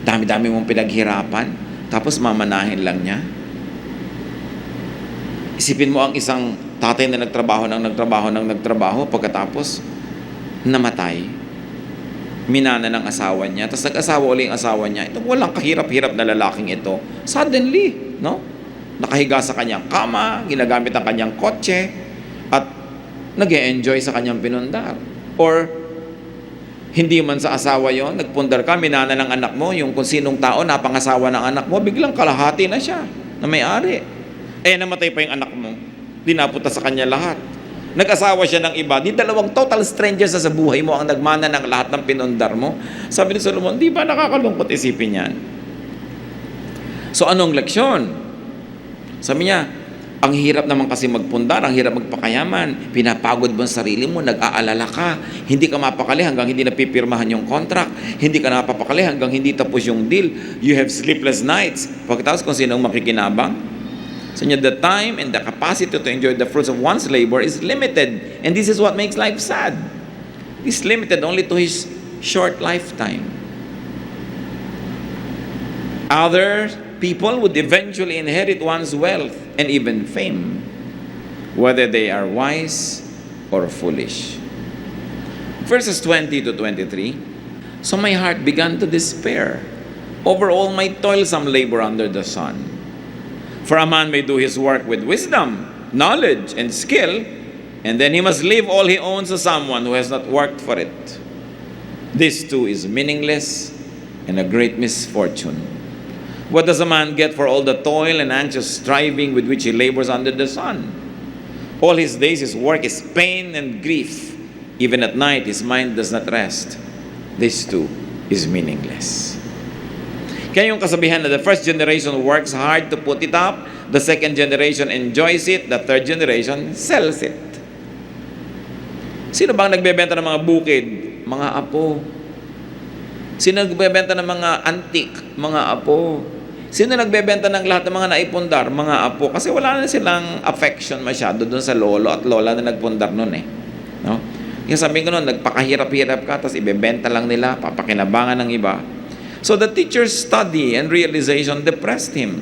Dami-dami mong pinaghirapan, tapos mamanahin lang niya. Isipin mo ang isang tatay na nagtrabaho, pagkatapos namatay. Minana ng asawa niya, tapos nag-asawa ulit ang asawa niya. Ito walang kahirap-hirap na lalaking ito. Suddenly, no? Nakahiga sa kanyang kama, ginagamit ang kanyang kotse, at nag-e-enjoy sa kanyang pinundar. Or hindi man sa asawa yon, nagpundar ka, minana ng anak mo, yung kung sinong tao napangasawa ng anak mo, biglang kalahati na siya, na may-ari. Namatay pa yung anak mo, dinapunta sa kanya lahat. Nag-asawa siya ng iba, di dalawang total strangers sa buhay mo ang nagmana ng lahat ng pinundar mo. Sabi ni Solomon, di ba nakakalungkot isipin yan? So anong leksyon? Sabi niya, ang hirap naman kasi magpundar, ang hirap magpakayaman, pinapagod mo ang sarili mo, nag-aalala ka, hindi ka mapakali hanggang hindi napipirmahan yung contract, hindi ka napapakali hanggang hindi tapos yung deal, you have sleepless nights. Pagkatapos kung sinong makikinabang, so the time and the capacity to enjoy the fruits of one's labor is limited, and this is what makes life sad. It's limited only to his short lifetime. Other people would eventually inherit one's wealth and even fame, whether they are wise or foolish. Verses 20-23, so my heart began to despair. over all my toilsome labor under the sun. For a man may do his work with wisdom, knowledge, and skill, and then he must leave all he owns to someone who has not worked for it. This too is meaningless and a great misfortune. What does a man get for all the toil and anxious striving with which he labors under the sun? All his days his work is pain and grief. Even at night his mind does not rest. This too is meaningless. Kaya yung kasabihan na the first generation works hard to put it up, the second generation enjoys it, the third generation sells it. Sino bang nagbebenta ng mga bukid? Mga apo. Sino nagbebenta ng mga antik? Mga apo. Sino nagbebenta ng lahat ng mga naipundar? Mga apo. Kasi wala na silang affection masyado doon sa lolo at lola na nagpundar noon eh. No? Yung sabihin ko noon, nagpakahirap-hirap ka, tapos ibebenta lang nila, papakinabangan ng iba. So the teacher's study and realization depressed him.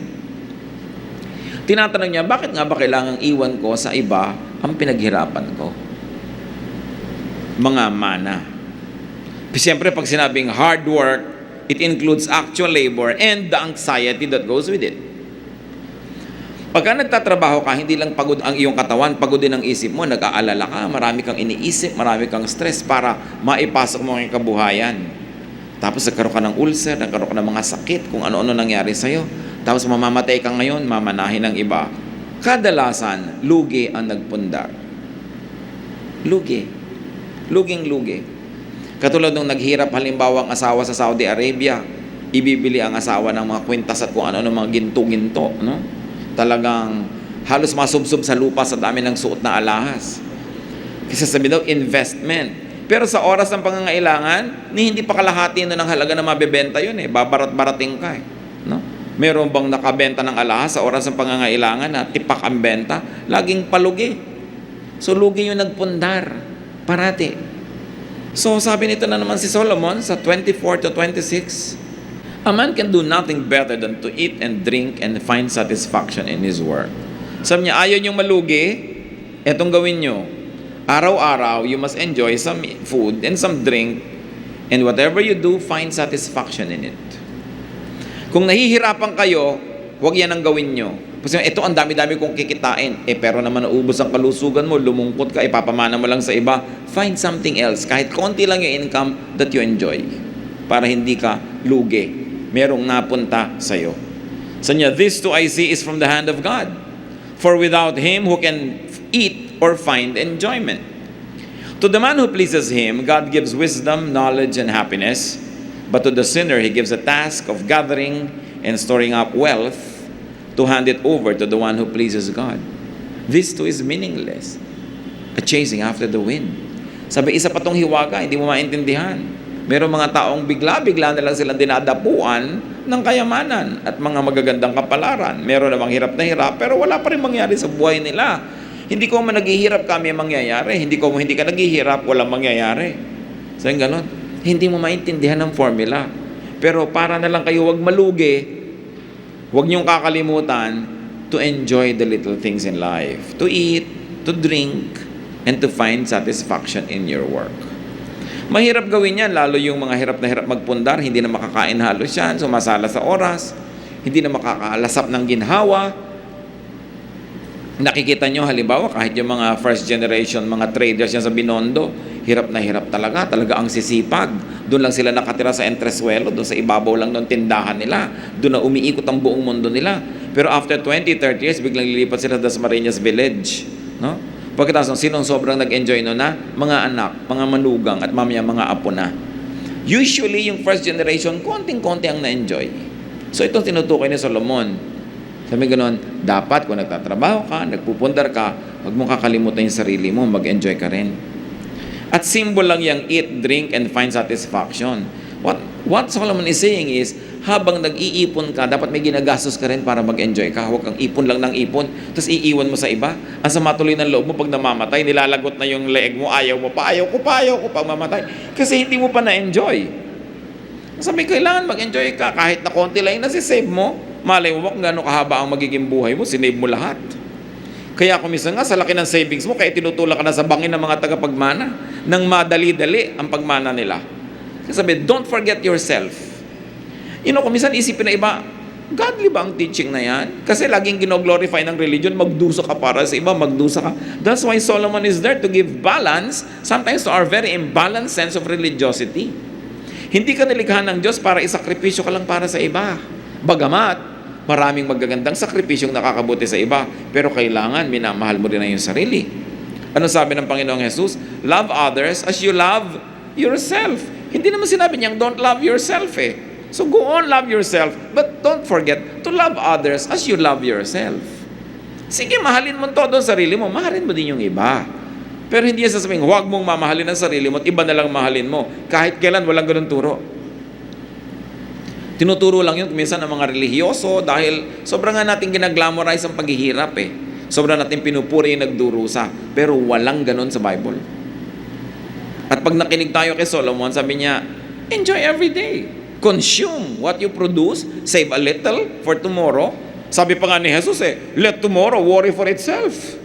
Tinatanong niya, bakit nga ba kailangang iwan ko sa iba ang pinaghirapan ko? Mga mana. Siyempre, pag sinabing hard work, it includes actual labor and the anxiety that goes with it. Pagka nagtatrabaho ka, hindi lang pagod ang iyong katawan, pagod din ang isip mo, nag-aalala ka, marami kang iniisip, marami kang stress para maipasok mo ang kabuhayan. Tapos nagkaroon ka ng ulcer, nagkaroon ka ng mga sakit, kung ano-ano nangyari sa'yo. Tapos mamamatay ka ngayon, mamanahin ng iba. Kadalasan, lugi ang nagpundar. Lugi. Luging-lugi. Katulad nung naghirap halimbawa ang asawa sa Saudi Arabia, ibibili ang asawa ng mga kwintas at kung ano-ano mga ginto-ginto. No? Talagang halos masubsob sa lupa sa dami ng suot na alahas. Kasi sabi daw, investment. Pero sa oras ng pangangailangan, hindi pa kalahati ng halaga na mabebenta yun eh. Babarat-barating ka eh. No? Meron bang nakabenta ng alahas sa oras ng pangangailangan na tipak ang benta? Laging palugi. So lugi yung nagpundar. Parati. So sabi nito na naman si Solomon sa 24 to 26, a man can do nothing better than to eat and drink and find satisfaction in his work. Sabi niya, ayaw niyong malugi, etong gawin niyo. Araw-araw, you must enjoy some food and some drink, and whatever you do, find satisfaction in it. Kung nahihirapan kayo, huwag yan ang gawin nyo. Kasi ito, ang dami-dami kong kikitain. Pero naman naubos ang kalusugan mo, lumungkot ka, ipapamana mo lang sa iba. Find something else. Kahit konti lang yung income that you enjoy. Para hindi ka lugi. Merong napunta sa'yo. So niya, this too I see is from the hand of God. For without Him, who can eat or find enjoyment? To the man who pleases Him, God gives wisdom, knowledge, and happiness. But to the sinner, He gives a task of gathering and storing up wealth to hand it over to the one who pleases God. This too is meaningless. A chasing after the wind. Sabi, isa pa tong hiwaga, hindi mo maintindihan. Merong mga taong bigla-bigla na lang silang dinadapuan ng kayamanan at mga magagandang kapalaran. Meron namang hirap na hirap, pero wala pa rin mangyari sa buhay nila. Hindi ko man naghihirap kami mangyayari. Hindi ka naghihirap, walang mangyayari. So yung ganon. Hindi mo maintindihan ang formula. Pero para na lang kayo wag malugi, huwag niyong kakalimutan to enjoy the little things in life. To eat, to drink, and to find satisfaction in your work. Mahirap gawin yan, lalo yung mga hirap na hirap magpundar, hindi na makakain halos yan, sumasala sa oras, hindi na makakalasap ng ginhawa. Nakikita nyo halimbawa, kahit yung mga first generation, mga traders yan sa Binondo, hirap na hirap talaga ang sisipag. Doon lang sila nakatira sa entresuelo, doon sa ibabaw lang ng tindahan nila. Doon na umiikot ang buong mundo nila. Pero after 20, 30 years, biglang lilipat sila sa Dasmariñas Village. No? Pagkatapos, sinong sobrang nag-enjoy no na? Mga anak, mga manugang, at mamaya mga apo na. Usually, yung first generation, konting-konti ang na-enjoy. So, itong tinutukoy ni Solomon. Sabi ganoon, dapat kung nagtatrabaho ka, nagpupundar ka, huwag mong kakalimutan yung sarili mo, mag-enjoy ka rin. At symbol lang yung eat, drink, and find satisfaction. What Solomon is saying is, habang nag-iipon ka, dapat may ginagastos ka rin para mag-enjoy ka. Huwag kang ipon lang ng ipon, tapos iiwan mo sa iba. Ang sama tuloy ng loob mo pag namamatay, nilalagot na yung leeg mo, ayaw ko pa mamatay. Kasi hindi mo pa na-enjoy. Sabi, kailangan mag-enjoy ka. Kahit na konti lang yung nasisave mo, malay mo kung gano'ng kahaba ang magiging buhay mo, sinave mo lahat. Kaya kung minsan nga, sa laki ng savings mo, kaya tinutulak ka na sa bangin ng mga tagapagmana, nang madali-dali ang pagmana nila. Kasi sabi, don't forget yourself. Kung minsan isipin na iba, godly ba ang teaching na yan? Kasi laging gino-glorify ng religion, magdusa ka para sa iba, magdusa ka. That's why Solomon is there to give balance sometimes to our very imbalanced sense of religiosity. Hindi ka nilikha ng Diyos para isakripisyo ka lang para sa iba. Bagamat, maraming magagandang sakripisyong nakakabuti sa iba, pero kailangan minamahal mo rin na yung sarili. Ano sabi ng Panginoong Jesus? Love others as you love yourself. Hindi naman sinabi niyang don't love yourself eh. So go on, love yourself, but don't forget to love others as you love yourself. Sige, mahalin mo todo ang sarili mo, mahalin mo din yung iba. Pero hindi yan sasabihin, huwag mong mamahalin ang sarili mo at iba na lang mahalin mo. Kahit kailan, walang ganun turo. Tinuturo lang yun minsan ng mga relihiyoso dahil sobrang nga natin ginaglamorize ang paghihirap eh. Sobrang natin pinupuri yung nagdurusa. Pero walang ganun sa Bible. At pag nakinig tayo kay Solomon, sabi niya, enjoy every day. Consume what you produce, save a little for tomorrow. Sabi pa nga ni Jesus let tomorrow worry for itself.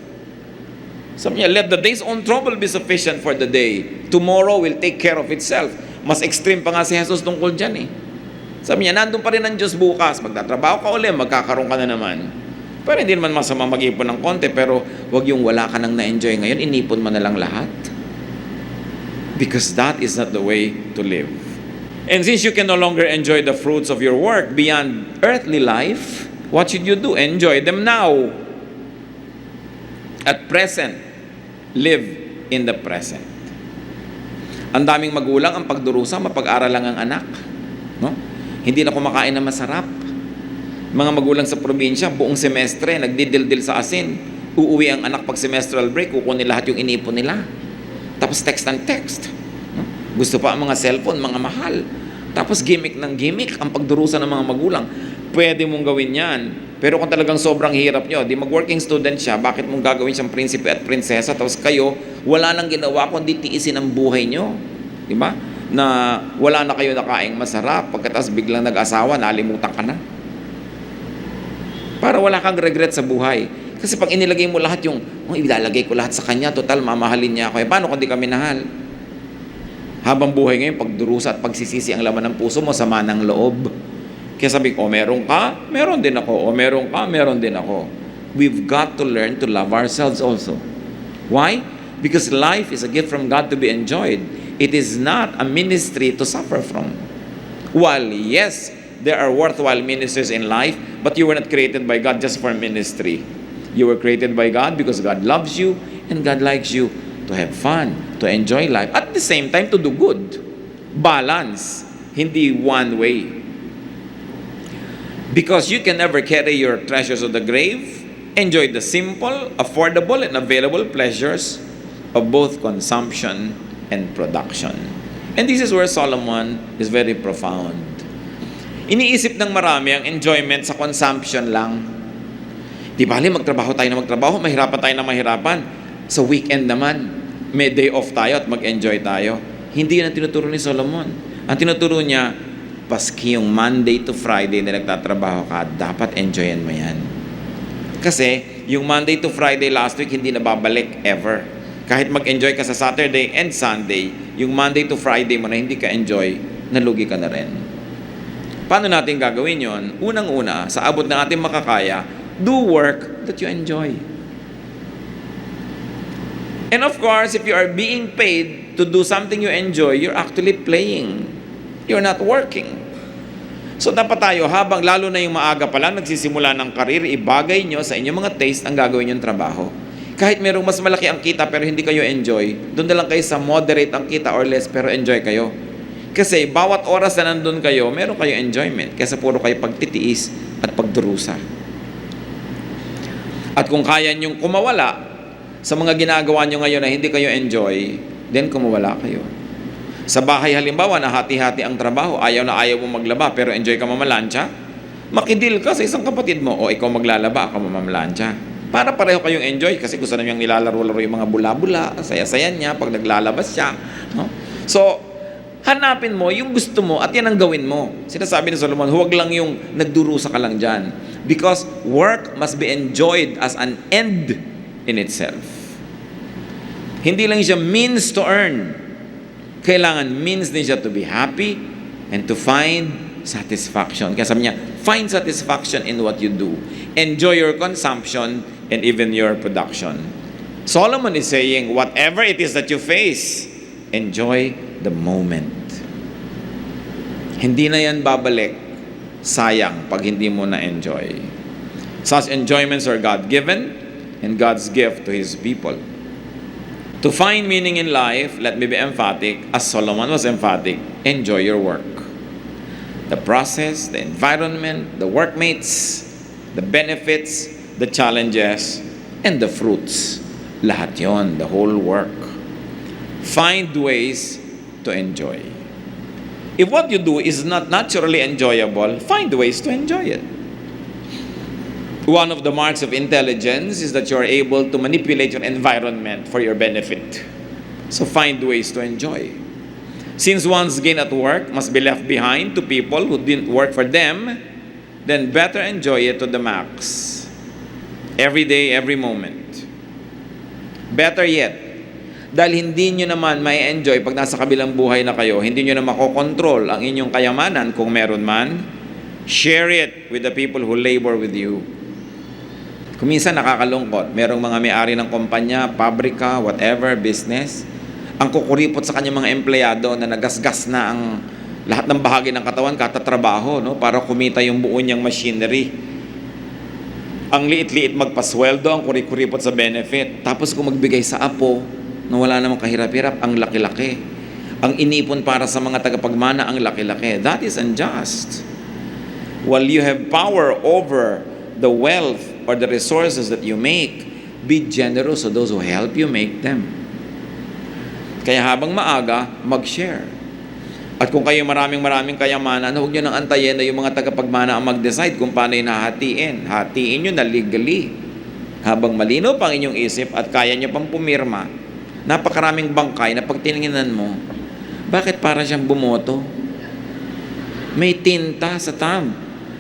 Sabi niya, let the day's own trouble be sufficient for the day. Tomorrow will take care of itself. Mas extreme pa nga si Jesus tungkol dyan eh. Sabi niya, nandun pa rin ang Diyos bukas. Magtatrabaho ka ulit, magkakaroon ka na naman. Pero hindi naman masama mag-ipon ng konti, pero wag yung wala ka nang na-enjoy ngayon, inipon mo na lang lahat. Because that is not the way to live. And since you can no longer enjoy the fruits of your work beyond earthly life, what should you do? Enjoy them now. At present, live in the present. Ang daming magulang ang pagdurusa, mapag-aral lang ang anak. No? Hindi na kumakain na masarap. Mga magulang sa probinsya, buong semestre, nagdidildil sa asin. Uuwi ang anak pag semestral break, kukunin lahat yung inipon nila. Tapos text ng text. Gusto pa ang mga cellphone, mga mahal. Tapos gimmick ng gimmick ang pagdurusa ng mga magulang. Pwede mong gawin yan. Pero kung talagang sobrang hirap nyo, di mag-working student siya, bakit mong gagawin siyang prinsipe at prinsesa? Tapos kayo, wala nang ginawa kundi tiisin ang buhay nyo. Di ba? Na wala na kayo nakaing masarap. Pagkatapos biglang nag-asawa, nalimutan ka na. Para wala kang regret sa buhay. Kasi pag inilagay mo lahat yung, ilalagay ko lahat sa kanya, total, mamahalin niya ako. Paano kung di ka minahal? Habang buhay ngayon, pagdurusa at pagsisisi ang laman ng puso mo, sama ng loob. Kaya sabi ko, meron ka, meron din ako. O meron ka, meron din ako. We've got to learn to love ourselves also. Why? Because life is a gift from God to be enjoyed. It is not a ministry to suffer from. While yes, there are worthwhile ministries in life, but you were not created by God just for ministry. You were created by God because God loves you and God likes you to have fun, to enjoy life, at the same time to do good. Balance, hindi one way. Because you can never carry your treasures to the grave, enjoy the simple, affordable, and available pleasures of both consumption and production. And this is where Solomon is very profound. Iniisip ng marami ang enjoyment sa consumption lang. Di bali, magtrabaho tayo na magtrabaho, mahirapan tayo na mahirapan. Sa weekend naman, may day off tayo at mag-enjoy tayo. Hindi yan ang tinuturo ni Solomon. Ang tinuturo niya, paski yung Monday to Friday na nagtatrabaho ka, dapat enjoyan mo yan. Kasi, yung Monday to Friday last week, hindi na babalik ever. Kahit mag-enjoy ka sa Saturday and Sunday, yung Monday to Friday mo na hindi ka enjoy, nalugi ka na rin. Paano natin gagawin yon? Unang-una, sa abot na ating makakaya, do work that you enjoy. And of course, if you are being paid to do something you enjoy, you're actually playing. You're not working. So dapat tayo, habang lalo na yung maaga pa lang, nagsisimula ng karir, ibagay nyo sa inyong mga taste ang gagawin yung trabaho. Kahit merong mas malaki ang kita pero hindi kayo enjoy, doon na lang kayo sa moderate ang kita or less pero enjoy kayo. Kasi bawat oras na nandun kayo, meron kayo enjoyment kaysa puro kayo pagtitiis at pagdurusa. At kung kaya nyong kumawala sa mga ginagawa nyo ngayon na hindi kayo enjoy, then kumawala kayo. Sa bahay halimbawa na hati-hati ang trabaho, ayaw na ayaw mo maglaba pero enjoy ka mamalansya, makidil ka sa isang kapatid mo, o ikaw maglalaba, ako mamalansya. Para pareho kayong enjoy kasi gusto na niyang nilalaro-laro yung mga bula-bula, saya-saya niya pag naglalabas siya. No? So, hanapin mo yung gusto mo at yan ang gawin mo. Sinasabi ni Solomon, huwag lang yung nagdurusa ka lang dyan. Because work must be enjoyed as an end in itself. Hindi lang siya means to earn. Kailangan means din siya to be happy and to find satisfaction. Kaya sabi niya, find satisfaction in what you do. Enjoy your consumption and even your production. Solomon is saying, whatever it is that you face, enjoy the moment. Hindi na yan babalik. Sayang pag hindi mo na-enjoy. Such enjoyments are God-given and God's gift to His people. To find meaning in life, let me be emphatic, as Solomon was emphatic, enjoy your work. The process, the environment, the workmates, the benefits, the challenges, and the fruits. Lahat yon, the whole work. Find ways to enjoy. If what you do is not naturally enjoyable, find ways to enjoy it. One of the marks of intelligence is that you are able to manipulate your environment for your benefit. So find ways to enjoy. Since one's gain at work must be left behind to people who didn't work for them, then better enjoy it to the max. Every day, every moment. Better yet, dahil hindi nyo naman may enjoy pag nasa kabilang buhay na kayo, hindi nyo na makokontrol ang inyong kayamanan kung meron man, share it with the people who labor with you. Kung minsan nakakalungkot, merong mga may-ari ng kumpanya, pabrika, whatever, business, ang kukuripot sa kanyang mga empleyado na nagasgas na ang lahat ng bahagi ng katawan katatrabaho, no, para kumita yung buo niyang machinery. Ang liit-liit magpasweldo, ang kurikuripot sa benefit. Tapos kung magbigay sa apo, na wala namang kahirap-hirap, ang laki-laki. Ang inipon para sa mga tagapagmana, ang laki-laki. That is unjust. While you have power over the wealth or the resources that you make, be generous to those who help you make them. Kaya habang maaga, mag-share. At kung kayo maraming kayamanan, huwag nyo nang antayin na yung mga tagapagmana ang mag-decide kung paano yung hahatiin. Hatiin nyo na legally. Habang malinaw pang inyong isip at kaya nyo pang pumirma, napakaraming bangkay na pag tiningnan mo, bakit para siyang bumoto? May tinta sa thumb.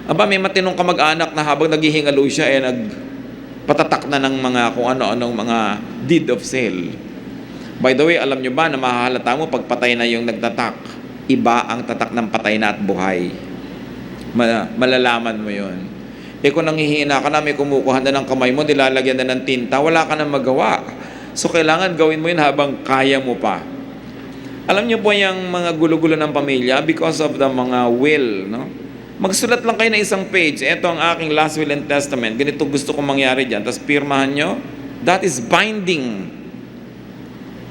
Aba, may matinong kamag-anak na habang naghihingalo siya, nagpatatak na ng mga kung ano-anong mga deed of sale. By the way, alam nyo ba na mahahalata mo pag patay na yung nagtatak? Iba ang tatak ng patay na at buhay. Malalaman mo yun. Kung nanghihina ka na, may kumukuha na ng kamay mo, nilalagyan na ng tinta, wala ka na magawa. So, kailangan gawin mo yun habang kaya mo pa. Alam niyo po yung mga gulo-gulo ng pamilya because of the mga will, no? Magsulat lang kayo na isang page. Ito ang aking last will and testament. Ganito gusto kong mangyari dyan. Tapos pirmahan nyo. That is binding.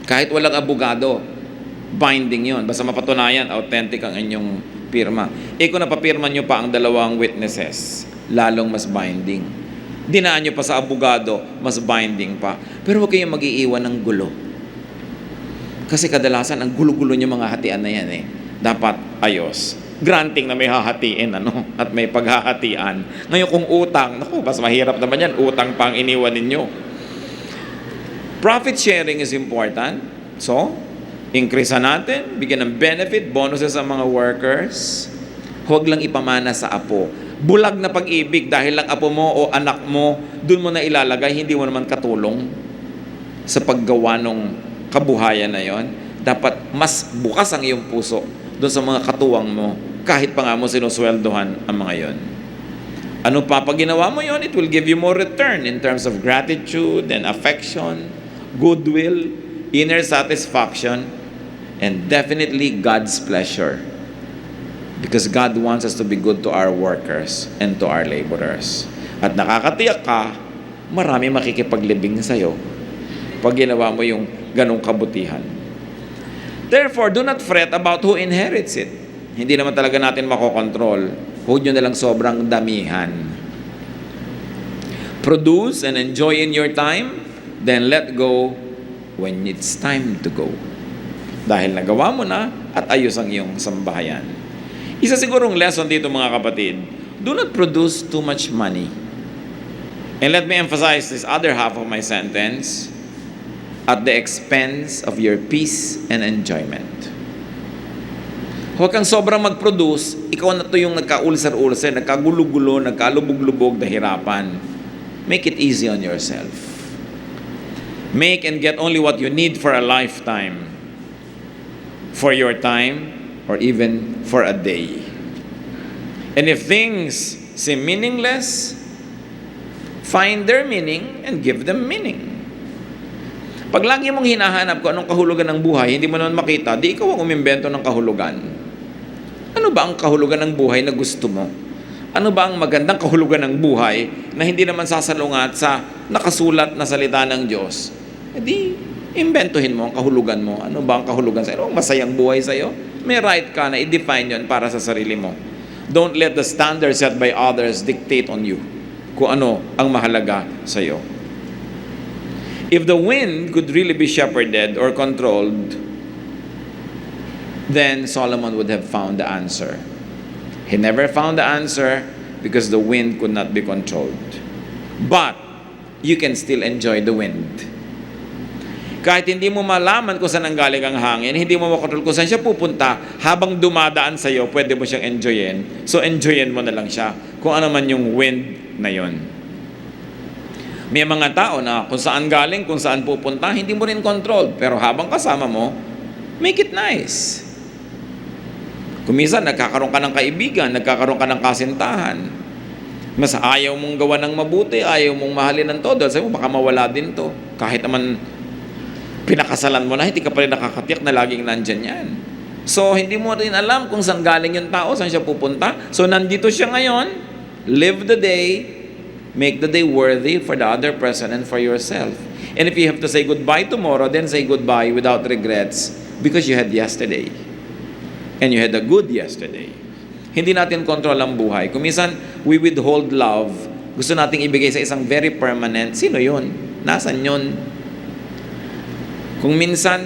Kahit walang abogado, binding yon. Basta mapatunayan, authentic ang inyong pirma. Kung napapirma nyo pa ang dalawang witnesses, lalong mas binding. Dinaan nyo pa sa abogado, mas binding pa. Pero huwag kayong mag-iiwan ng gulo. Kasi kadalasan, ang gulo-gulo nyo mga hatian na yan dapat ayos. Granting na may hahatiin, at may paghahatian. Ngayon kung utang, mas mahirap naman yan, utang pa ang iniwan ninyo. Profit sharing is important. So, increase natin, bigyan ng benefit, bonuses sa mga workers. Huwag lang ipamana sa apo. Bulag na pag-ibig dahil lang apo mo o anak mo, dun mo na ilalagay, hindi mo naman katulong sa paggawa ng kabuhayan na yon. Dapat mas bukas ang iyong puso doon sa mga katuwang mo, kahit pa nga mo sinusweldohan ang mga yon. Ano pa pag ginawa mo yon, it will give you more return in terms of gratitude and affection, goodwill, inner satisfaction, and definitely God's pleasure. Because God wants us to be good to our workers and to our laborers. At nakakatiyak ka, marami makikipaglibing sa'yo pag ginawa mo yung ganong kabutihan. Therefore, do not fret about who inherits it. Hindi naman talaga natin makokontrol. Huwag nyo nalang sobrang damihan. Produce and enjoy in your time, then let go when it's time to go. Dahil nagawa mo na at ayos ang iyong sambahayan. Isa sigurong lesson dito mga kapatid, do not produce too much money. And let me emphasize this other half of my sentence, at the expense of your peace and enjoyment. Huwag kang sobrang mag-produce, ikaw na to yung nagkaulsar-ulsar, nagkagulo-gulo, nagkalubog-lubog, nahirapan. Make it easy on yourself. Make and get only what you need for a lifetime, for your time, or even for a day. And if things seem meaningless, find their meaning and give them meaning. Pag lagi mong hinahanap kung anong kahulugan ng buhay, hindi mo naman makita, di ikaw ang umimbento ng kahulugan. Ano ba ang kahulugan ng buhay na gusto mo? Ano ba ang magandang kahulugan ng buhay na hindi naman sasalungat sa nakasulat na salita ng Diyos? E di, imbentohin mo ang kahulugan mo. Ano ba ang kahulugan sa'yo? Ano masayang buhay sa'yo? May right ka na i-define yon para sa sarili mo. Don't let the standards set by others dictate on you kung ano ang mahalaga sa'yo. If the wind could really be shepherded or controlled, then Solomon would have found the answer. He never found the answer because the wind could not be controlled. But you can still enjoy the wind. Kahit hindi mo malaman kung saan ang galing ang hangin, hindi mo makontrol kung saan siya pupunta, habang dumadaan sa iyo, pwede mo siyang enjoyin. So enjoyin mo na lang siya kung ano man yung wind na yon. May mga tao na kung saan galing, kung saan pupunta, hindi mo rin control. Pero habang kasama mo, make it nice. Kung minsan, nagkakaroon ka ng kaibigan, nagkakaroon ka ng kasintahan, mas ayaw mong gawa ng mabuti, ayaw mong mahalin ng todo, sabi mo, baka mawala din to. Kahit naman pinakasalan mo na, hindi ka pa rin nakakatiyak na laging nandyan yan. So, hindi mo rin alam kung saan galing yung tao, saan siya pupunta. So, nandito siya ngayon, live the day, make the day worthy for the other person and for yourself. And if you have to say goodbye tomorrow, then say goodbye without regrets because you had yesterday. And you had a good yesterday. Hindi natin control ang buhay. Kung minsan, we withhold love. Gusto nating ibigay sa isang very permanent. Sino yun? Nasaan yun? Kung minsan,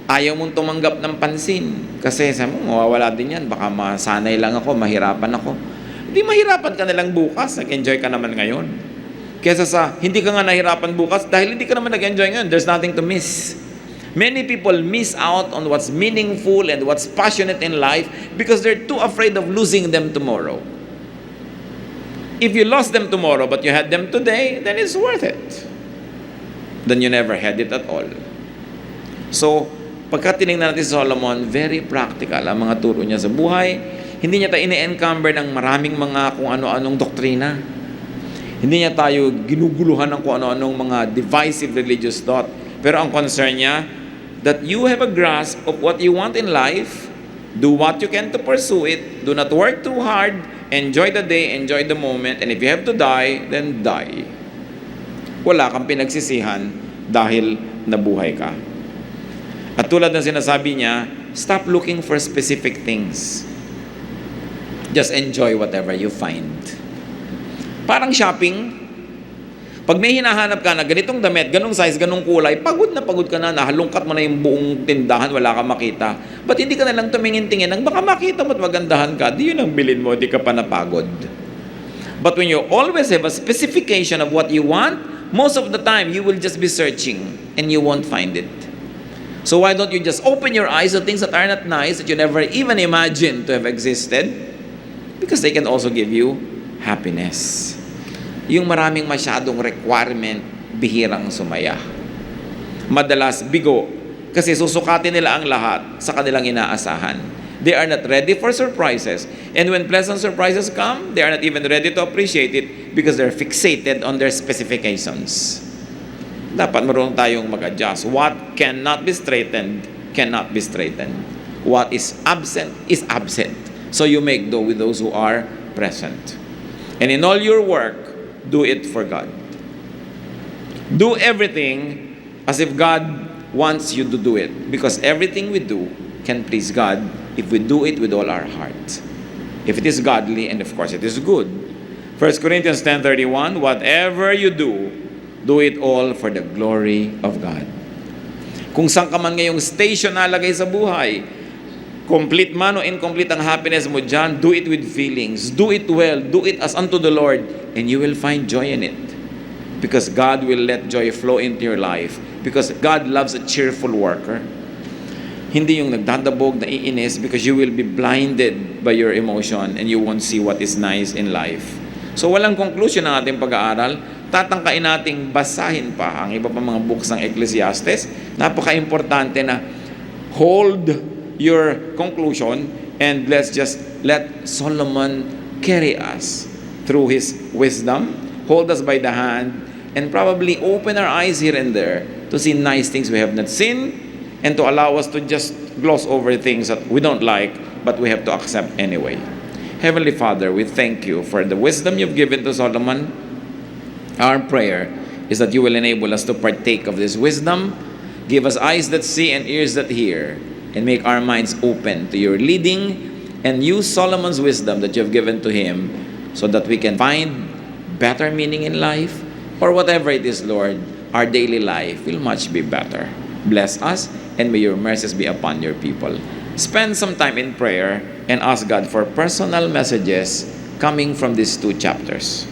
ayaw mong tumanggap ng pansin. Kasi sabi mo, mawawala din yan. Baka masanay lang ako, mahirapan ako. Hindi mahirapan ka na lang bukas, nag-enjoy ka naman ngayon. Kesa sa hindi ka nga nahirapan bukas dahil hindi ka naman nag-enjoy ngayon, there's nothing to miss. Many people miss out on what's meaningful and what's passionate in life because they're too afraid of losing them tomorrow. If you lost them tomorrow but you had them today, then it's worth it. Then you never had it at all. So, pagka tinignan natin si Solomon, very practical ang mga turo niya sa buhay. Hindi niya tayo ini-encumber ng maraming mga kung ano-anong doktrina. Hindi niya tayo ginuguluhan ng kung ano-anong mga divisive religious thought. Pero ang concern niya, that you have a grasp of what you want in life, do what you can to pursue it, do not work too hard, enjoy the day, enjoy the moment, and if you have to die, then die. Wala kang pinagsisihan dahil nabuhay ka. At tulad ng sinasabi niya, stop looking for specific things. Just enjoy whatever you find. Parang shopping. Pag may hinahanap ka na ganitong damit, ganong size, ganong kulay, pagod ka na, nahalungkat mo na yung buong tindahan, wala kang makita. Ba't hindi ka na lang tumingin-tingin ng baka makita mo at magandahan ka, di yun ang bilin mo, di ka pa napagod. But when you always have a specification of what you want, most of the time, you will just be searching and you won't find it. So why don't you just open your eyes to things that are not nice, that you never even imagined to have existed? Because they can also give you happiness. Yung maraming masyadong requirement, bihirang sumaya. Madalas bigo, kasi susukatin nila ang lahat sa kanilang inaasahan. They are not ready for surprises. And when pleasant surprises come, they are not even ready to appreciate it because they're fixated on their specifications. Dapat marunong tayong mag-adjust. What cannot be straightened, cannot be straightened. What is absent, is absent. So you make do with those who are present. And in all your work, do it for God. Do everything as if God wants you to do it. Because everything we do can please God if we do it with all our heart. If it is godly, and of course it is good. 1 Corinthians 10:31, whatever you do, do it all for the glory of God. Kung saan ka man ngayong station nalagay sa buhay, complete man o incomplete ang happiness mo dyan, do it with feelings. Do it well. Do it as unto the Lord. And you will find joy in it. Because God will let joy flow into your life. Because God loves a cheerful worker. Hindi yung nagdadabog, naiinis, because you will be blinded by your emotion and you won't see what is nice in life. So walang conclusion ng ating pag-aaral. Tatangkain nating basahin pa ang iba pa mga books ng Ecclesiastes. Napaka-importante na hold your conclusion and let's just let Solomon carry us through His wisdom, hold us by the hand, and probably open our eyes here and there to see nice things we have not seen, and to allow us to just gloss over things that we don't like, but we have to accept anyway. Heavenly Father, we thank you for the wisdom you've given to Solomon. Our prayer is that you will enable us to partake of this wisdom, give us eyes that see and ears that hear, and make our minds open to your leading, and use Solomon's wisdom that you have given to him so that we can find better meaning in life, or whatever it is, Lord, our daily life will much be better. Bless us, and may your mercies be upon your people. Spend some time in prayer and ask God for personal messages coming from these 2 chapters.